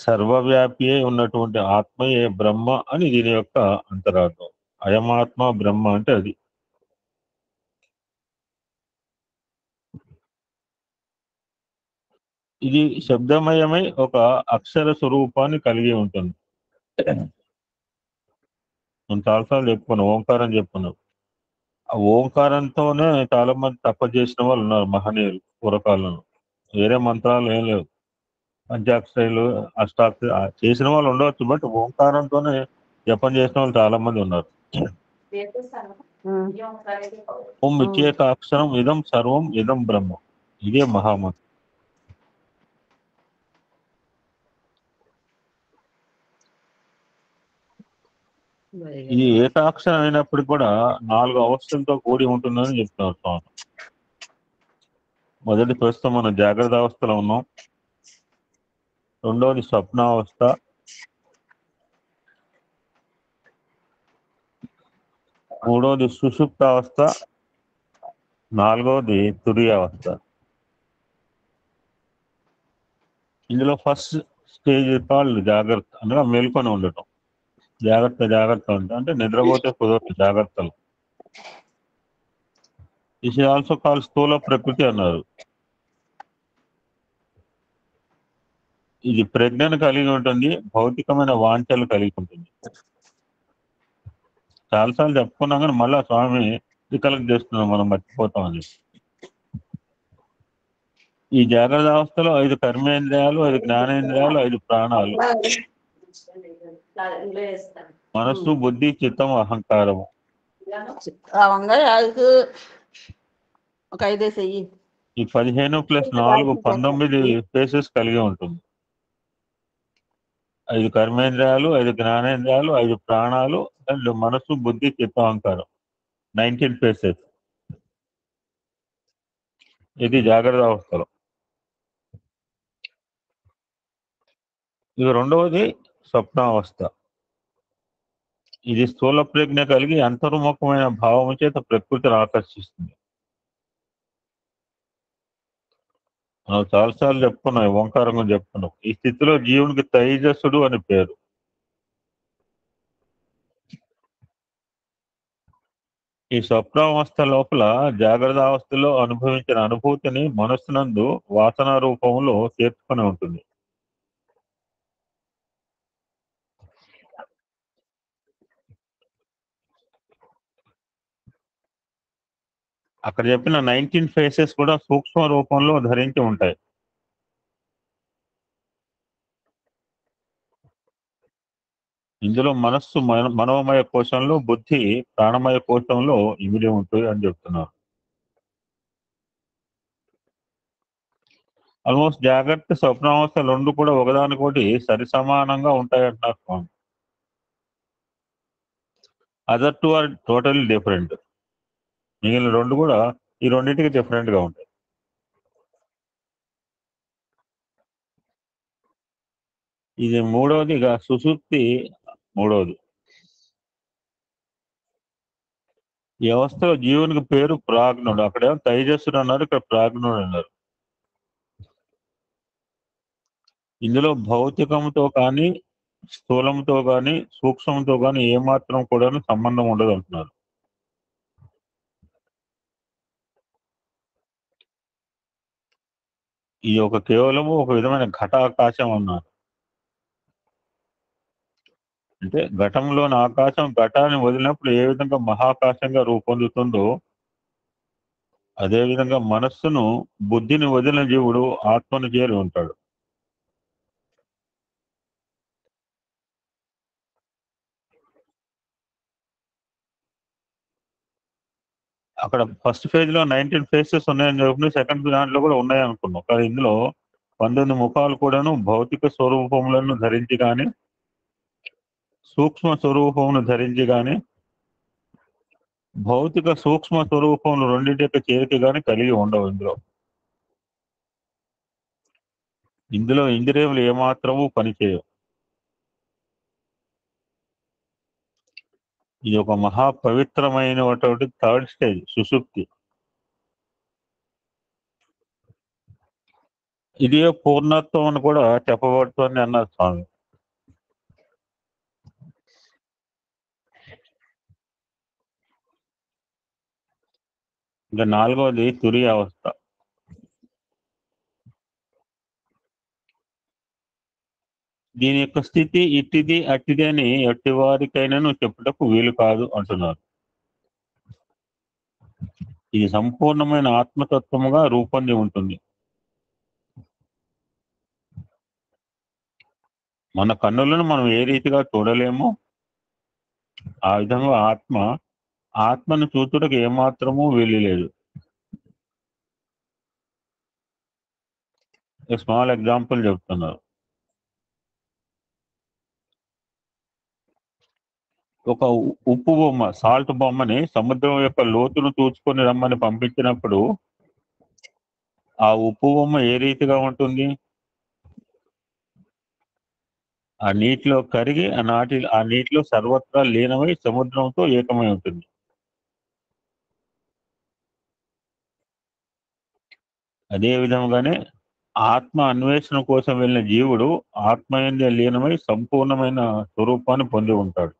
సర్వవ్యాపియే ఉన్నటువంటి ఆత్మయే బ్రహ్మ అని దీని యొక్క అంతరార్థం. అయమాత్మ బ్రహ్మ అంటే అది. ఇది శబ్దమయమై ఒక అక్షర స్వరూపాన్ని కలిగి ఉంటుంది. నేను చాలాసార్లు చెప్పుకున్నాను, ఓంకారం చెప్పుకున్నాం. ఆ ఓంకారంతోనే చాలా మంది తప చేసిన వాళ్ళు ఉన్నారు, మహనీయులు పూర్వకాలంలో. వేరే మంత్రాలు ఏం లేవు, పంచాక్షరాలు అష్టాక్షర చేసిన వాళ్ళు ఉండవచ్చు, బట్ ఓంకారంతోనే జపం చేసిన వాళ్ళు చాలా మంది ఉన్నారు. ఓం ఇచ్చేక అక్షరం ఇదం సర్వం ఇదం బ్రహ్మ, ఇదే మహామంత్రం. ఇది ఏకాక్షరం అయినప్పటికీ కూడా 4 అవస్థలతో కూడి ఉంటుందని చెప్తున్నారు స్వామి. మొదటి ప్రస్తుతం మనం జాగ్రత్త అవస్థలో ఉన్నాం, రెండవది స్వప్నావస్థ, మూడవది సుషుప్తావస్థ, నాలుగవది తురియావస్థ. ఇందులో ఫస్ట్ స్టేజ్ కాళ్ళు జాగ్రత్త, అనగా మేల్కొని ఉండటం. జాగ్రత్త అంటే నిద్రపోతే కుదరదు, జాగ్రత్తలు. దిస్ ఇస్ ఆల్సో కాల్ స్థూల ప్రకృతి అన్నారు. ఇది ప్రజ్ఞను కలిగి ఉంటుంది, భౌతికమైన వాంఛలు కలిగి ఉంటుంది. చాలాసార్లు చెప్పుకున్నాం కానీ మళ్ళా స్వామి రికలెక్ట్ చేస్తున్నాం, మనం మర్చిపోతామని. ఈ జాగ్రత్త అవస్థలో 5 కర్మేంద్రియాలు, 5 జ్ఞానేంద్రియాలు, 5 ప్రాణాలు, మనస్సు, బుద్ధి, చిత్తం, అహంకారము. ఈ 15 + 4 19 ఫేసెస్ కలిగి ఉంటుంది. 5 కర్మేంద్రియాలు, 5 జ్ఞానేంద్రియాలు, 5 ప్రాణాలు, అండ్ మనస్సు, బుద్ధి, చిత్తం, అహంకారం, 19 ఫేసెస్. ఇది జాగ్రత్త అవస్థలో. ఇక రెండవది స్వప్నావస్థ. ఇది స్థూల ప్రజ్ఞ కలిగి అంతర్ముఖమైన భావము చేత ప్రకృతిని ఆకర్షిస్తుంది. మనం చాలాసార్లు చెప్పుకున్నాం, ఓంకారం గురించి చెప్పుకున్నాం. ఈ స్థితిలో జీవునికి తైజస్సుడు అని పేరు. ఈ స్వప్నావస్థ లోపల జాగ్రత్త అవస్థలో అనుభవించిన అనుభూతిని మనస్సునందు వాసన రూపంలో చేర్చుకొని ఉంటుంది. అక్కడ చెప్పిన 19 ఫేసెస్ కూడా సూక్ష్మ రూపంలో ధరించి ఉంటాయి. ఇందులో మనస్సు మనోమయ కోశంలో, బుద్ధి ప్రాణమయ కోశంలో ఇమిడి ఉంటుంది అని చెప్తున్నారు. ఆల్మోస్ట్ జాగ్రత్త స్వప్నావస్థ రెండు కూడా ఒకదానికొకటి సరి సమానంగా ఉంటాయంటున్నారు Swami. Other two are totally different. మిగిలిన రెండు కూడా ఈ రెండింటికి డిఫరెంట్ గా ఉంటాయి. ఇది మూడవది, ఇక సుషుప్తి మూడవది. ఈ అవస్థలో జీవునికి పేరు ప్రాజ్ఞుడు. అక్కడేమో తైజస్సుడు అన్నారు, ఇక్కడ ప్రాజ్ఞుడు అన్నారు. ఇందులో భౌతికంతో కానీ, స్థూలంతో కానీ, సూక్ష్మంతో కానీ ఏమాత్రం కూడా సంబంధం ఉండదు అంటున్నారు. ఇది కేవలము ఒక విధమైన ఘటాకాశం అన్నారు. అంటే ఘటంలోని ఆకాశం ఘటాన్ని వదిలినప్పుడు ఏ విధంగా మహాకాశంగా రూపొందుతుందో, అదేవిధంగా మనస్సును, బుద్ధిని వదిలిన జీవుడు ఆత్మను చేరి ఉంటాడు. అక్కడ ఫస్ట్ ఫేజ్ లో 19 ఫేసెస్ ఉన్నాయని చెప్పి సెకండ్ దాంట్లో కూడా ఉన్నాయి అనుకున్నాం. కానీ ఇందులో 19 ముఖాలు కూడాను భౌతిక స్వరూపములను ధరించి కానీ, సూక్ష్మ స్వరూపమును ధరించి కానీ, భౌతిక సూక్ష్మ స్వరూపములు రెండింటి యొక్క చేరిక కానీ కలిగి ఉండవు. ఇందులో ఇంద్రియములు ఏమాత్రము పనిచేయవు. ఇది ఒక మహా పవిత్రమైనటువంటి థర్డ్ స్టేజ్, సుషుప్తి. ఇదే పూర్ణత్వం అని కూడా చెప్పబడుతుంది అన్నారు స్వామి. ఇంకా నాలుగవది తురియ అవస్థ. దీని యొక్క స్థితి ఇట్టిది అట్టిది అని ఎట్టివారికైనాను చెప్పుటకు వీలు కాదు అంటున్నారు. ఇది సంపూర్ణమైన ఆత్మతత్వముగా రూపొంది ఉంటుంది. మన కన్నులను మనం ఏ రీతిగా చూడలేమో ఆ విధంగా ఆత్మను చూచుటకు ఏమాత్రము వీలు లేదు. స్మాల్ ఎగ్జాంపుల్ చెప్తున్నారు. ఒక ఉప్పు బొమ్మ, సాల్ట్ బొమ్మని సముద్రం యొక్క లోతును చూసుకొని రమ్మని పంపించినప్పుడు ఆ ఉప్పు బొమ్మ ఏ రీతిగా ఉంటుంది? ఆ నీటిలో కరిగి ఆ నీటిలో సర్వత్రా లీనమై సముద్రంతో ఏకమై ఉంటుంది. అదే విధంగానే ఆత్మ అన్వేషణ కోసం వెళ్ళిన జీవుడు ఆత్మయందే లీనమై సంపూర్ణమైన స్వరూపాన్ని పొంది ఉంటాడు.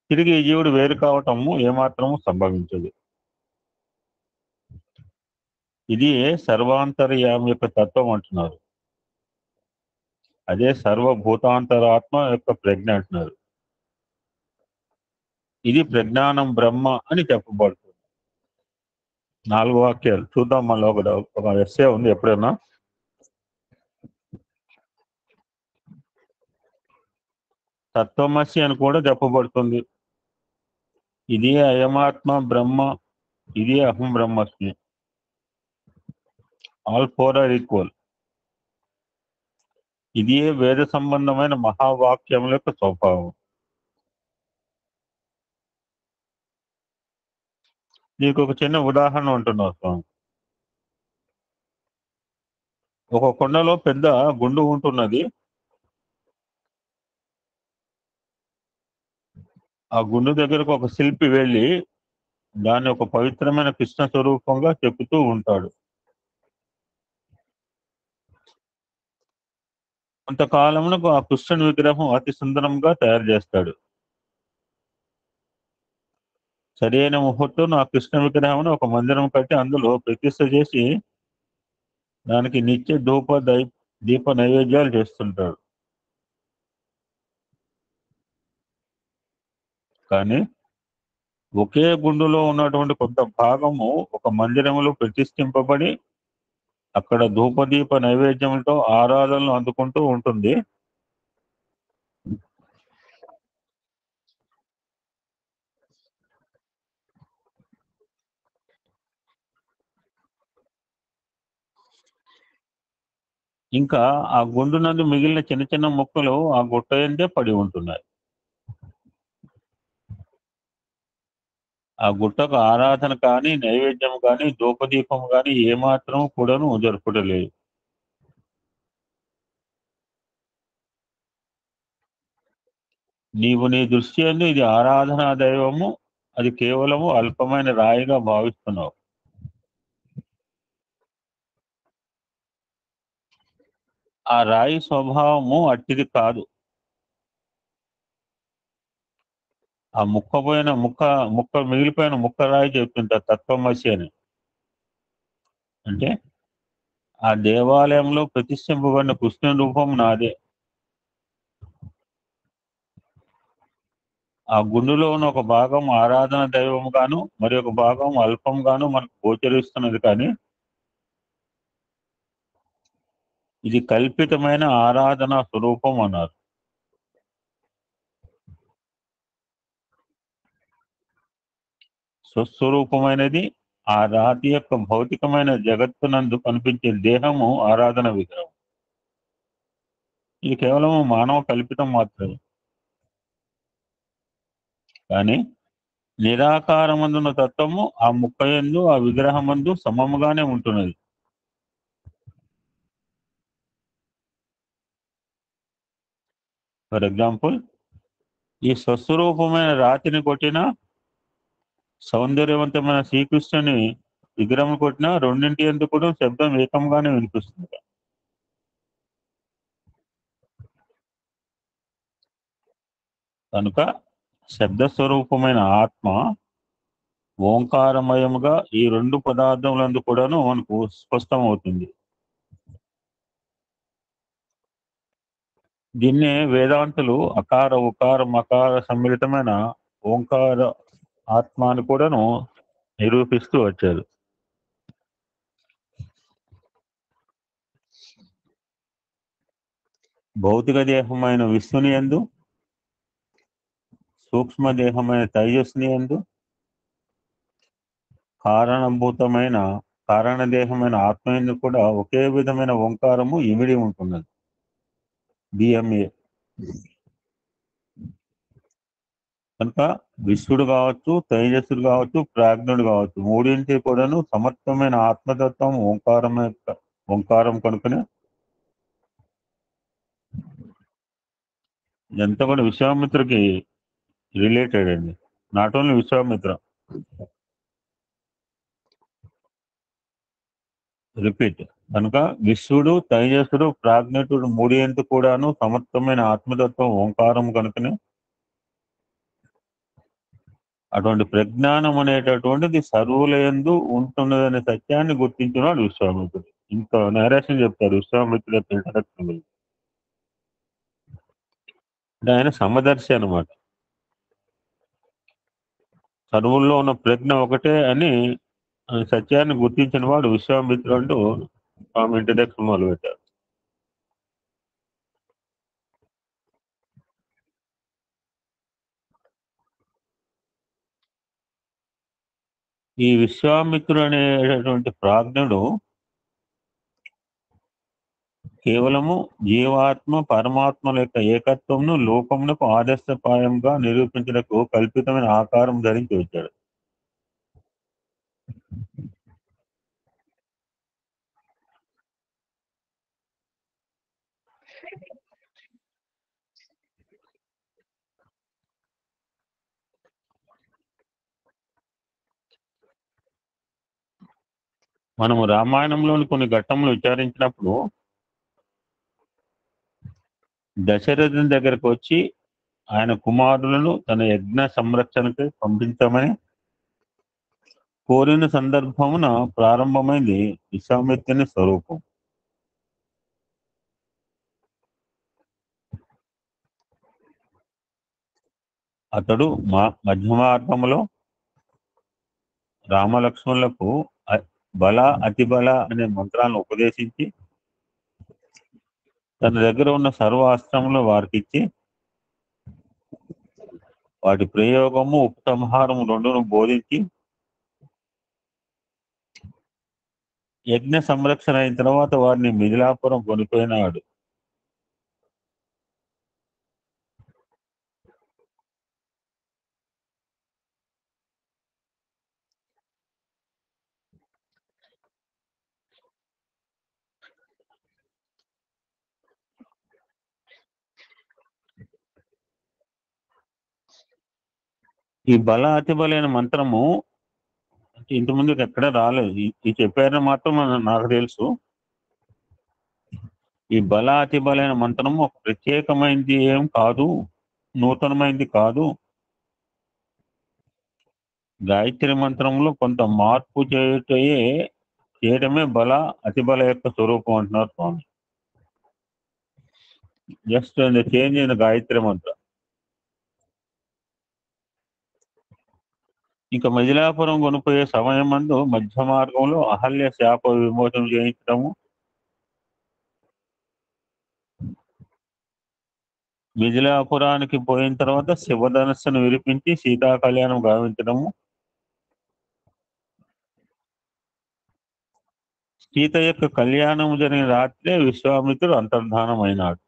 తిరిగి ఈ జీవుడు వేరు కావటము ఏమాత్రము సంభవించదు. ఇది సర్వాంతర్యామి యొక్క తత్వం అంటున్నారు. అదే సర్వభూతాంతరాత్మ యొక్క ప్రజ్ఞ అంటున్నారు. ఇది ప్రజ్ఞానం బ్రహ్మ అని చెప్పబడుతుంది. 4 వాక్యాలు చూద్దాం. మళ్ళీ ఒక ఎస్సే ఉంది ఎప్పుడైనా. తత్వమసి అని కూడా చెప్పబడుతుంది. ఇది అయమాత్మ బ్రహ్మ, ఇది అహం బ్రహ్మస్మి. All four are equal. ఇది వేద సంబంధమైన మహావాక్యముల యొక్క స్వభావం. నీకు ఒక చిన్న ఉదాహరణ ఉంటున్నా స్వామి. ఒక కొండలో పెద్ద గుండు ఉంటున్నది. ఆ గుండు దగ్గరకు ఒక శిల్పి వెళ్ళి దాన్ని ఒక పవిత్రమైన కృష్ణ స్వరూపంగా చెప్పుతూ ఉంటాడు. కొంతకాలమునకు ఆ కృష్ణుని విగ్రహం అతి సుందరంగా తయారు చేస్తాడు. సరైన ముహూర్తం ఆ కృష్ణ విగ్రహం ఒక మందిరం కట్టి అందులో ప్రతిష్ఠ చేసి దానికి నిత్య దీప నైవేద్యాలు చేస్తుంటాడు. కానీ ఒకే గుండులో ఉన్నటువంటి కొంత భాగము ఒక మందిరములో ప్రతిష్ఠింపబడి అక్కడ ధూపదీప నైవేద్యములతో ఆరాధనలు అందుకుంటూ ఉంటుంది. ఇంకా ఆ గుండు నందు మిగిలిన చిన్న చిన్న మొక్కలు ఆ గుట్ట పడి ఉంటున్నాయి. ఆ గుట్టకు ఆరాధన కానీ, నైవేద్యం కానీ, ధూపదీపం కానీ ఏమాత్రం కూడాను జరుపుటలేదు. నీవు నీ దృష్టి యందు ఇది ఆరాధనా దైవము, అది కేవలము అల్పమైన రాయిగా భావిస్తున్నావు. ఆ రాయి స్వభావము అట్టిది కాదు. ఆ ముక్క మిగిలిపోయిన ముక్క రాయి చెప్తుంటారు తత్వమసి అని. అంటే ఆ దేవాలయంలో ప్రతిష్ఠింపబడిన కృష్ణుని రూపం నాదే. ఆ గుండులో ఉన్న ఒక భాగం ఆరాధన దైవం గాను, మరి ఒక భాగం అల్పం గాను మనకు గోచరిస్తున్నది. కానీ ఇది కల్పితమైన ఆరాధన స్వరూపం అన్నారు. స్వస్వరూపమైనది ఆ రాతి యొక్క భౌతికమైన జగత్తునందు కనిపించే దేహము ఆరాధన విగ్రహం. ఇది కేవలం మానవ కల్పితం మాత్రమే. కానీ నిరాకారమందున్న తత్వము ఆ ముక్కయందు ఆ విగ్రహమందు సమముగానే ఉంటున్నది. ఫర్ ఎగ్జాంపుల్, ఈ స్వస్వరూపమైన రాతిని కొట్టిన, సౌందర్యవంతమైన శ్రీకృష్ణుని విగ్రహం కొట్టిన, రెండింటి ఎందుకు కూడా శబ్దం ఏకంగానే వినిపిస్తుంది. కనుక శబ్ద స్వరూపమైన ఆత్మ ఓంకారమయముగా ఈ రెండు పదార్థములందు కూడాను మనకు స్పష్టమవుతుంది. దీన్నే వేదాంతులు అకార ఉకార మకార సమ్మిళితమైన ఓంకార ఆత్మ అని కూడాను నిరూపిస్తూ వచ్చారు. భౌతిక దేహమైన విష్ణుని యందు, సూక్ష్మ దేహమైన తైజస్సుని యందు, కారణభూతమైన కారణదేహమైన ఆత్మ యందు కూడా ఒకే విధమైన ఓంకారము ఇమిడి ఉంటున్నది. డిఎంఏ. కనుక విశ్వడు కావచ్చు, తేజస్సుడు కావచ్చు, ప్రాజ్ఞుడు కావచ్చు, మూడింటి కూడాను సమర్థమైన ఆత్మతత్వం ఓంకారం కనుకనే ఎంత కూడా విశ్వామిత్రకి రిలేటెడ్ అండి. Not only Vishwamitra. రిపీట్. కనుక విశ్వడు, తైజస్సుడు, ప్రాజ్ఞుడు మూడింటి కూడాను సమర్థమైన ఆత్మతత్వం ఓంకారం కనుకనే అటువంటి ప్రజ్ఞానం అనేటటువంటిది సర్వులయందు ఉంటున్నదనే సత్యాన్ని గుర్తించినాడు విశ్వామిత్రుడు. ఇంత నేరేషన్ చెప్తారు విశ్వామిత్రుడు యొక్క ఇంట్రడక్షన్ గురించి. అంటే ఆయన సమదర్శి అనమాట. సర్వుల్లో ఉన్న ప్రజ్ఞ ఒకటే అని సత్యాన్ని గుర్తించిన వాడు విశ్వామిత్రుడు అంటూ స్వామి ఇంట్రడక్షన్ మొదలుపెట్టారు. ఈ విశ్వామిత్రుడు అనేటటువంటి ప్రాజ్ఞుడు కేవలము జీవాత్మ పరమాత్మల యొక్క ఏకత్వంను లోకమునకు ఆదర్శపాయంగా నిరూపించడానికి కల్పితమైన ఆకారం ధరించి వచ్చాడు. మనము రామాయణంలోని కొన్ని ఘట్టములు విచారించినప్పుడు దశరథుని దగ్గరకు వచ్చి ఆయన కుమారులను తన యజ్ఞ సంరక్షణకి పంపించమని కోరిన సందర్భమున ప్రారంభమైంది విశ్వామిత్రుని స్వరూపం. అతడు మధ్యమార్గంలో రామలక్ష్మణులకు బల అతిబల అనే మంత్రాలను ఉపదేశించి తన దగ్గర ఉన్న సర్వ అస్త్రములు వారికి ఇచ్చి వాటి ప్రయోగము ఉపసంహారము రెండును బోధించి యజ్ఞ సంరక్షణ అయిన తర్వాత వారిని మిథిలాపురం కొనిపోయినాడు. ఈ బల అతిబలైన మంత్రము ఇంటి ముందుకు ఎక్కడ రాలేదు. ఈ చెప్పారని మాత్రం నాకు తెలుసు. ఈ బల అతిబలైన మంత్రము ఒక ప్రత్యేకమైనది ఏం కాదు, నూతనమైనది కాదు. గాయత్రి మంత్రంలో కొంత మార్పు చేయటమే బల అతిబల యొక్క స్వరూపం అంటున్నారు స్వామి. జస్ట్ చేంజ్ ఇన్ గాయత్రి మంత్రం. ఇంకా మిథిలాపురం కొనిపోయే సమయం మందు మధ్య మార్గంలో అహల్య శాప విమోచన చేయించడము, మిథిలాపురానికి పోయిన తర్వాత శివధనస్సును విరిపించి సీతా కళ్యాణం గావించడము, సీత యొక్క కళ్యాణం జరిగిన రాత్రే విశ్వామిత్రుడు అంతర్ధానం అయినాడు.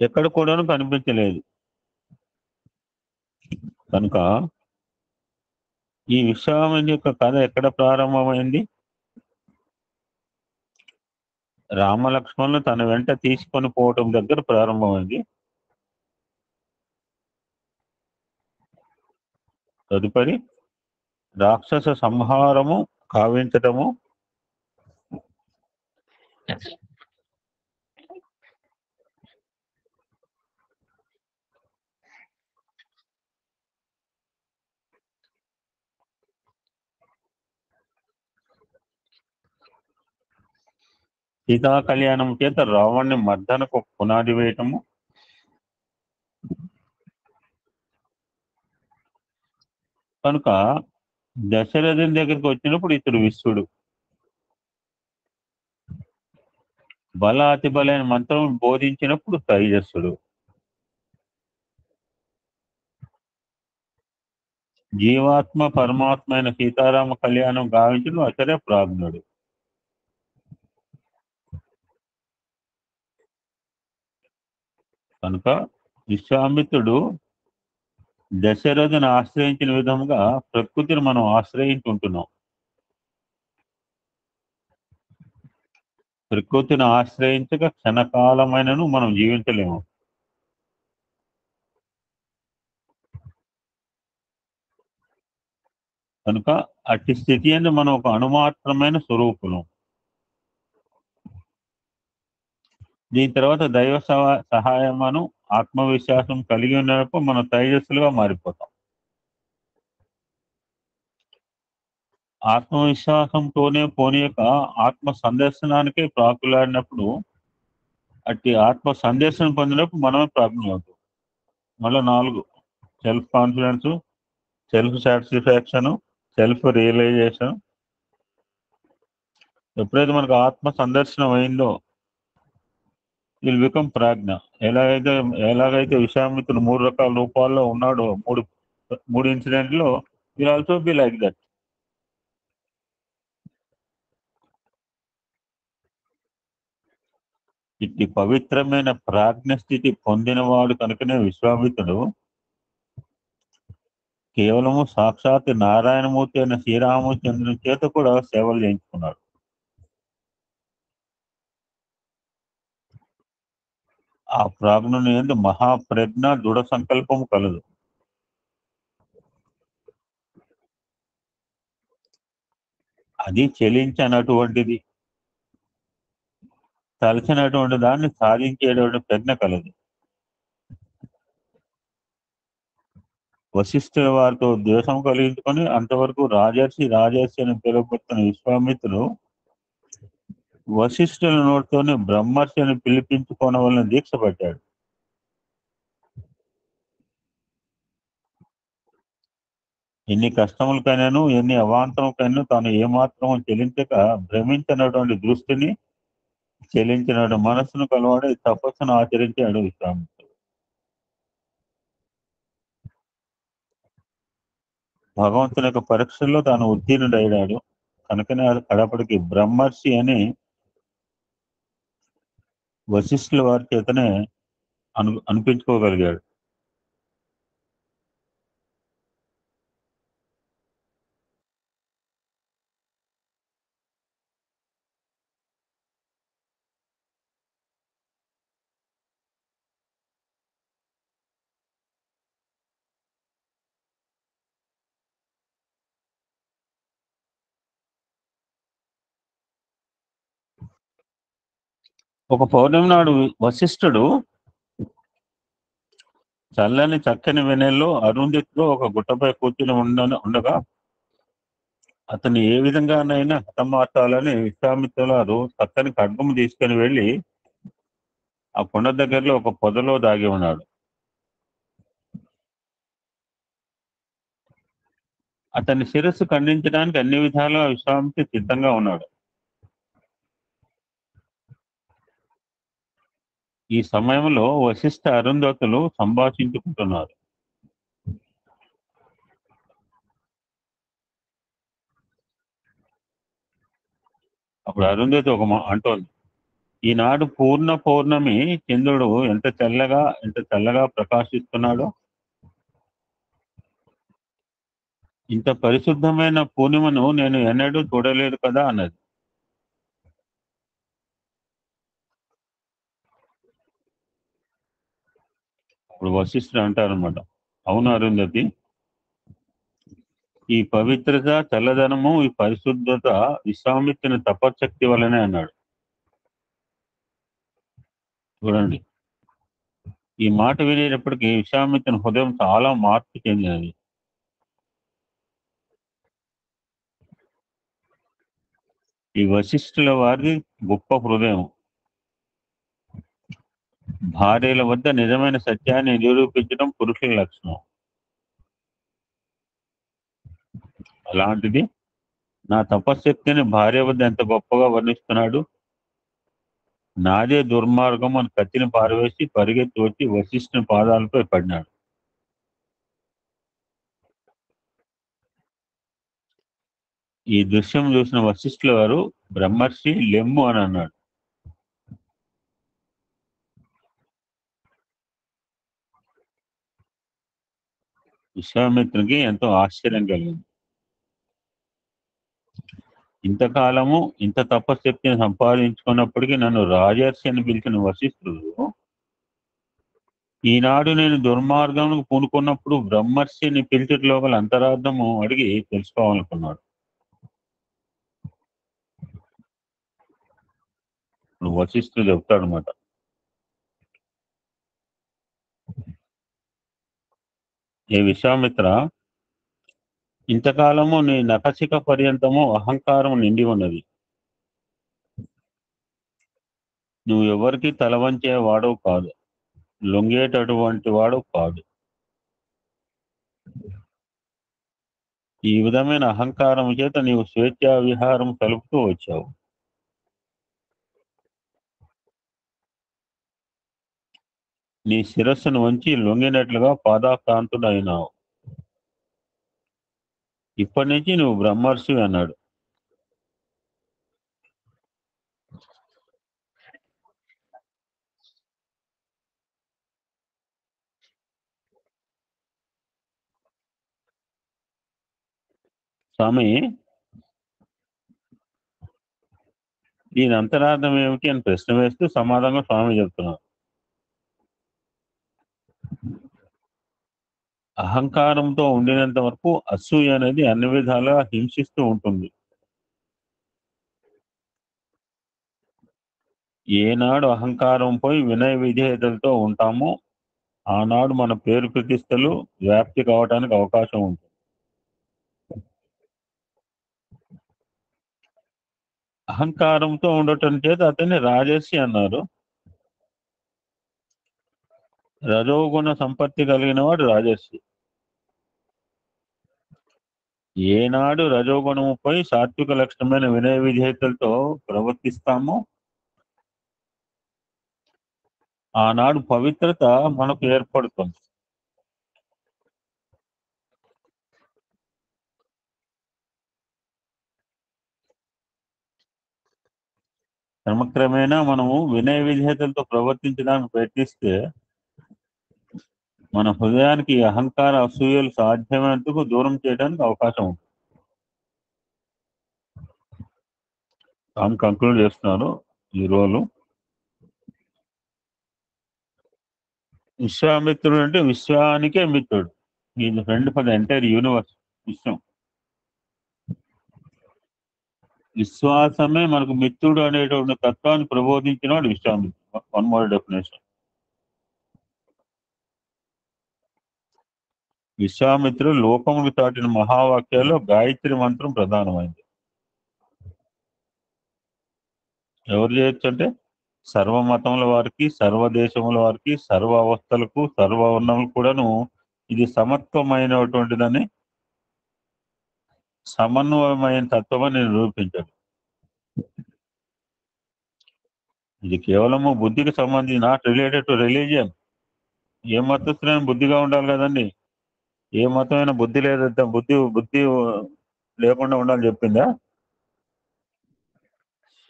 ఎక్కడ కూడాను కనిపించలేదు. కనుక ఈ విశ్వామిత్రుని యొక్క కథ ఎక్కడ ప్రారంభమైంది? రామలక్ష్మణులు తన వెంట తీసుకొని పోవటం దగ్గర ప్రారంభమైంది. తదుపరి రాక్షస సంహారము కావించటము, సీతా కళ్యాణం చేత రావణ్ణి మర్దనకు పునాది వేయటము, కనుక దశరథుని దగ్గరికి వచ్చినప్పుడు ఇతడు విశ్వడు. బల అతి బలైన మంత్రం బోధించినప్పుడు తైజస్సుడు. జీవాత్మ పరమాత్మ అయిన సీతారామ కళ్యాణం గావించడం అతడే ప్రాజ్ఞుడు. కనుక విశ్వామిత్రుడు దశరథుని ఆశ్రయించిన విధంగా ప్రకృతిని మనం ఆశ్రయించుకుంటున్నాం. ప్రకృతిని ఆశ్రయించక క్షణకాలమైనను మనం జీవించలేము. కనుక అట్టి స్థితి అని మనం ఒక అణుమాత్రమైన స్వరూపులం. దీని తర్వాత దైవ సహాయమను ఆత్మవిశ్వాసం కలిగి ఉన్నప్పుడు మనం తేజస్సులుగా మారిపోతాం. ఆత్మవిశ్వాసంతోనే పోనీయక ఆత్మ సందర్శనానికే ప్రాకులాడినప్పుడు, అట్టి ఆత్మ సందర్శనం పొందినప్పుడు మనమే ప్రాజ్ఞులు అవుతాం. మళ్ళీ 4 self confidence, self satisfaction, self realisation. ఎప్పుడైతే మనకు ఆత్మ సందర్శనం అయిందో విల్ బికమ్ ప్రాజ్ఞ. ఎలాగైతే విశ్వామిత్రుడు 3 రకాల రూపాల్లో ఉన్నాడో, మూడు ఇన్సిడెంట్లో will also be like that. ఇట్టి పవిత్రమైన ప్రాజ్ఞ స్థితి పొందినవాడు కనుకనే విశ్వామిత్రుడు కేవలము సాక్షాత్ నారాయణమూర్తి అయిన శ్రీరామచంద్రుని చేత కూడా సేవలు చేయించుకున్నాడు. ఆ ప్రాజ్ఞను యందు మహాప్రజ్ఞ దృఢ సంకల్పము కలదు. అది చెలించనటువంటిది, తలచినటువంటి దాన్ని సాధించేటువంటి ప్రజ్ఞ కలదు. వశిష్ఠుల వారితో ద్వేషం కలిగించుకొని అంతవరకు రాజర్షి అని పిలువబడుతున్న విశ్వామిత్రుడు వశిష్ఠుల నోటితోనే బ్రహ్మర్షి అని పిలిపించుకోవడం దీక్ష పట్టాడు. ఎన్ని కష్టములకైనాను, ఎన్ని అవాంతరములకైనా తాను ఏమాత్రం చెలించక భ్రమించినటువంటి దృష్టిని, చెలించినటువంటి మనస్సును కలవాడు తపస్సును ఆచరించాడు విశ్వామిత్రుడు. భగవంతుని యొక్క పరీక్షల్లో తాను ఉత్తీర్ణుడయ్యాడు. కనుకనే కడపటికి బ్రహ్మర్షి అని వశిష్ఠుల వారి చేతనే అనిపించుకోగలిగాడు. ఒక పౌర్ణమి నాడు వశిష్ఠుడు చల్లని చక్కని వెన్నెల్లో అరుంధతిలో ఒక గుట్టపై కూర్చుని ఉండగా అతన్ని ఏ విధంగానైనా హతమార్చాలని విశ్వామిత్రుల వారు చక్కని ఖడ్గము తీసుకుని వెళ్ళి ఆ కొండ దగ్గరలో ఒక పొదలో దాగి ఉన్నాడు. అతని శిరస్సు ఖండించడానికి అన్ని విధాలుగా విశ్వామిత్రుడు సిద్ధంగా ఉన్నాడు. ఈ సమయంలో వశిష్ఠ అరుంధతులు సంభాషించుకుంటున్నారు. అప్పుడు అరుంధతి అంటోంది, ఈనాడు పౌర్ణమి చంద్రుడు ఎంత చల్లగా ప్రకాశిస్తున్నాడో, ఇంత పరిశుద్ధమైన పూర్ణిమను నేను ఎన్నడూ చూడలేదు కదా అన్నది. ఇప్పుడు వశిష్ఠుడు అంటారనమాట, అవును అరుంధతి, ఈ పవిత్రత, చల్లదనము, ఈ పరిశుద్ధత విశ్వామిత్రుని తపశక్తి వల్లనే అన్నాడు. చూడండి, ఈ మాట వినేటప్పటికీ విశ్వామిత్రుని హృదయం చాలా మార్పు చెందినది. ఈ వశిష్ఠుల వారిది గొప్ప హృదయం. భార్యల వద్ద నిజమైన సత్యాన్ని నిరూపించడం పురుషుల లక్షణం. అలాంటిది నా తపశ్శక్తిని భార్య వద్ద ఎంత గొప్పగా వర్ణిస్తున్నాడు. నాదే దుర్మార్గం అని కత్తిని పారవేసి పరిగెత్తి వచ్చి వశిష్ఠుని పాదాలపై పడినాడు. ఈ దృశ్యం చూసిన వశిష్ఠుల వారు బ్రహ్మర్షి లెమ్ము అని అన్నాడు. విశ్వామిత్రునికి ఎంతో ఆశ్చర్యం కలిగింది. ఇంతకాలము ఇంత తపశక్తిని సంపాదించుకున్నప్పటికీ నన్ను రాజర్షి అని పిలిచిన వశిష్ఠుడు ఈనాడు నేను దుర్మార్గంకు పూనుకున్నప్పుడు బ్రహ్మర్షిని పిలిచట్లో గల అంతరార్థము అడిగి తెలుసుకోవాలనుకున్నాడు. ఇప్పుడు వశిష్ఠుడు చెప్తాడు అనమాట, ఏ విశ్వామిత్ర, ఇంతకాలము నీ నఖశిఖ పర్యంతము అహంకారం నిండి ఉన్నది. నువ్వు ఎవరికి తల వంచే వాడవు కాదు, లొంగేటటువంటి వాడు కాదు. ఈ విధమైన అహంకారం చేత నీవు స్వేచ్ఛా విహారం కలుపుతూ వచ్చావు. నీ శిరస్సును వంచి లొంగినట్లుగా పాదాక్రాంతుడు అయినావు. ఇప్పటి నుంచి నువ్వు బ్రహ్మర్షి అన్నాడు. స్వామి, దీని అంతరార్థం ఏమిటి అని ప్రశ్న వేస్తూ సమాధానం స్వామి చెప్తున్నారు. అహంకారంతో ఉండినంత వరకు అసూయ అనేది అన్ని విధాలుగా హింసిస్తూ ఉంటుంది. ఏనాడు అహంకారం పోయి వినయ విధేయతలతో ఉంటామో ఆనాడు మన పేరు ప్రతిష్టలు వ్యాప్తి కావడానికి అవకాశం ఉంటుంది. అహంకారంతో ఉండటం చేత అతన్ని రాజర్షి అన్నారు. రజోగుణ సంపత్తి కలిగిన వాడు రాజర్షి. ఏనాడు రజోగుణముపై సాత్విక లక్షణమైన వినయ విధేయతలతో ప్రవర్తిస్తామో ఆనాడు పవిత్రత మనకు ఏర్పడుతుంది. క్రమక్రమేణా మనము వినయ విధేయతలతో ప్రవర్తించడానికి ప్రయత్నిస్తే మన హృదయానికి అహంకార అసూయలు సాధ్యమైనందుకు దూరం చేయడానికి అవకాశం ఉంటుంది. తాము కంక్లూడ్ చేస్తున్నారు ఈ రోజు. విశ్వామిత్రుడు అంటే విశ్వానికే మిత్రుడు. Is friend for the entire universe. విశ్వాసమే మనకు మిత్రుడు అనేటువంటి తత్వాన్ని ప్రబోధించిన వాడు విశ్వామిత్రుడు. One more definition. విశ్వామిత్రుడు లోకములు చాటిన మహావాక్యాల్లో గాయత్రి మంత్రం ప్రధానమైంది. ఎవరు చేయొచ్చు అంటే సర్వ మతముల వారికి, సర్వ దేశముల వారికి, సర్వ అవస్థలకు, సర్వ వర్ణములకు కూడాను ఇది సమత్వమైనటువంటిదని, సమన్వయమైన తత్వం అని నిరూపించాడు. ఇది కేవలము బుద్ధికి సంబంధించి, నాట్ రిలేటెడ్ టు రిలీజియన్. ఏ మతస్థులైనా బుద్ధిగా ఉండాలి కదండి. ఏ మతమైనా బుద్ధి లేదంటే బుద్ధి లేకుండా ఉండాలని చెప్పిందా?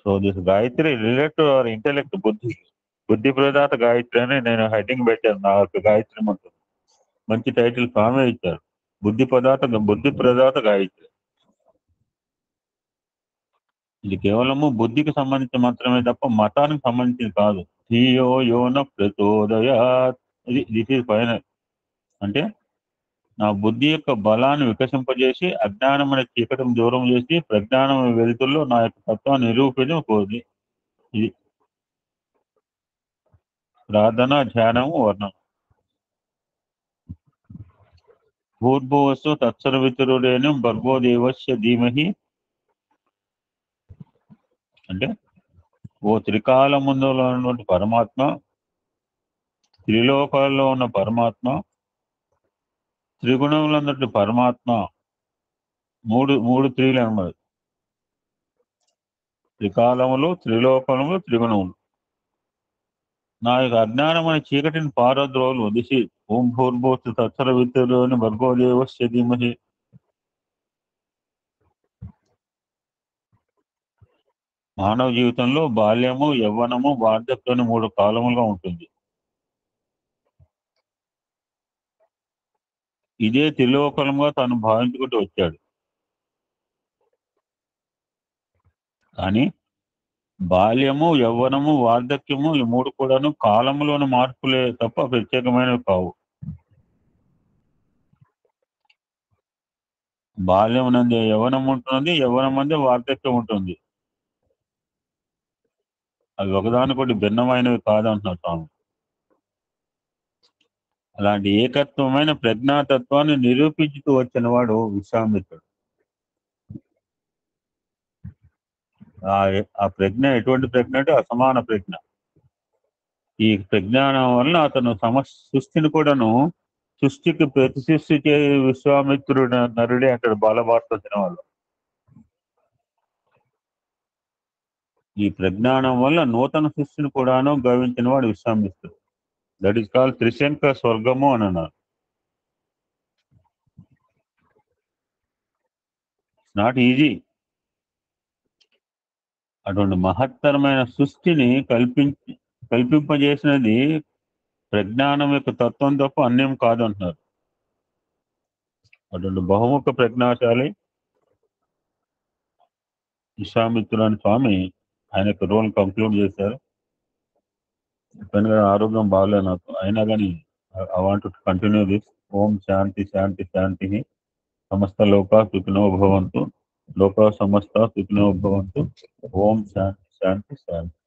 So this Gayatri relate to our intellect, బుద్ధి ప్రదాత గాయత్రి అని నేను హెడ్డింగ్ పెట్టాను. నాకు గాయత్రి మంత్రం మంచి టైటిల్ స్వామి ఇచ్చారు. బుద్ధి ప్రదాత గాయత్రి. ఇది కేవలము బుద్ధికి సంబంధించి మాత్రమే తప్ప మతానికి సంబంధించింది కాదు. ధియో యోన ప్రచోదయాత్, ఇది దిస్ ఈజ్ ఫైనల్. అంటే నా బుద్ధి యొక్క బలాన్ని వికసింపజేసి అజ్ఞానం అనే చీకటిని దూరం చేసి ప్రజ్ఞానం వెలుతుల్లో నా యొక్క తత్వాన్ని నిరూపించడం కోరి. ఇది ప్రార్థన, ధ్యానము, వర్ణం. భూర్భువస్సు తత్సర్వితురుడేను భర్గో దేవస్య ధీమహి. అంటే ఓ త్రికాలముందులో ఉన్నటువంటి పరమాత్మ, త్రిలోకాల్లో ఉన్న పరమాత్మ, త్రిగుణములందటి పరమాత్మ, మూడు మూడు త్రీలు అన్నమాట. త్రికాలములు, త్రిలోకములు, త్రిగుణములు. నా యొక్క అజ్ఞానం అనే చీకటిని పారద్రోలు దిశి. ఓం భూర్భువస్సు తత్సర్వితురుడేను భర్గో దేవస్య ధీమహి. మానవ జీవితంలో బాల్యము, యవ్వనము, వార్ధక్యం 3 కాలములుగా ఉంటుంది. ఇదే త్రిలోకముగా తాను భావించుకుంటూ వచ్చాడు. కానీ బాల్యము, యవ్వనము, వార్ధక్యము ఈ 3 కూడాను కాలంలోని మార్పులే తప్ప ప్రత్యేకమైనవి కావు. బాల్యం నందే యవ్వనం ఉంటుంది, యవ్వనం అందే వార్ధక్యం ఉంటుంది. అవి ఒకదానికొకటి భిన్నమైనవి కాదంటున్నారు స్వామి. అలాంటి ఏకత్వమైన ప్రజ్ఞాతత్వాన్ని నిరూపించుతూ వచ్చిన వాడు విశ్వామిత్రుడు. ఆ ప్రజ్ఞ ఎటువంటి ప్రజ్ఞ అంటే అసమాన ప్రజ్ఞ. ఈ ప్రజ్ఞానం వలన అతను సృష్టిని కూడాను, సృష్టికి ప్రతి సృష్టి చే విశ్వామిత్రుడు నరుడే అంటాడు బాలభారత వచ్చిన వాళ్ళు. ఈ ప్రజ్ఞానం వల్ల నూతన సృష్టిని కూడాను గవించిన వాడు విశ్వామిత్రుడు. దట్ ఈస్ కాల్డ్ త్రిశంక స్వర్గము అని అన్నారు. It's not easy. అటువంటి మహత్తరమైన సృష్టిని కల్పింపజేసినది ప్రజ్ఞానం యొక్క తత్వం తప్ప అన్యం కాదు అంటున్నారు. అటువంటి బహుముఖ ప్రజ్ఞాశాలి విశ్వామిత్రుడు అని స్వామి ఆయన యొక్క రోల్ కంక్లూడ్ చేశారు. ఆరోగ్యం బాగలేదు నాకు, అయినా కానీ I want to continue this. ఓం శాంతి శాంతి శాంతి. సమస్త లోకా సుఖినో భవంతు. లోకా సమస్త సుఖినో భవంతు. ఓం శాంతి శాంతి శాంతి.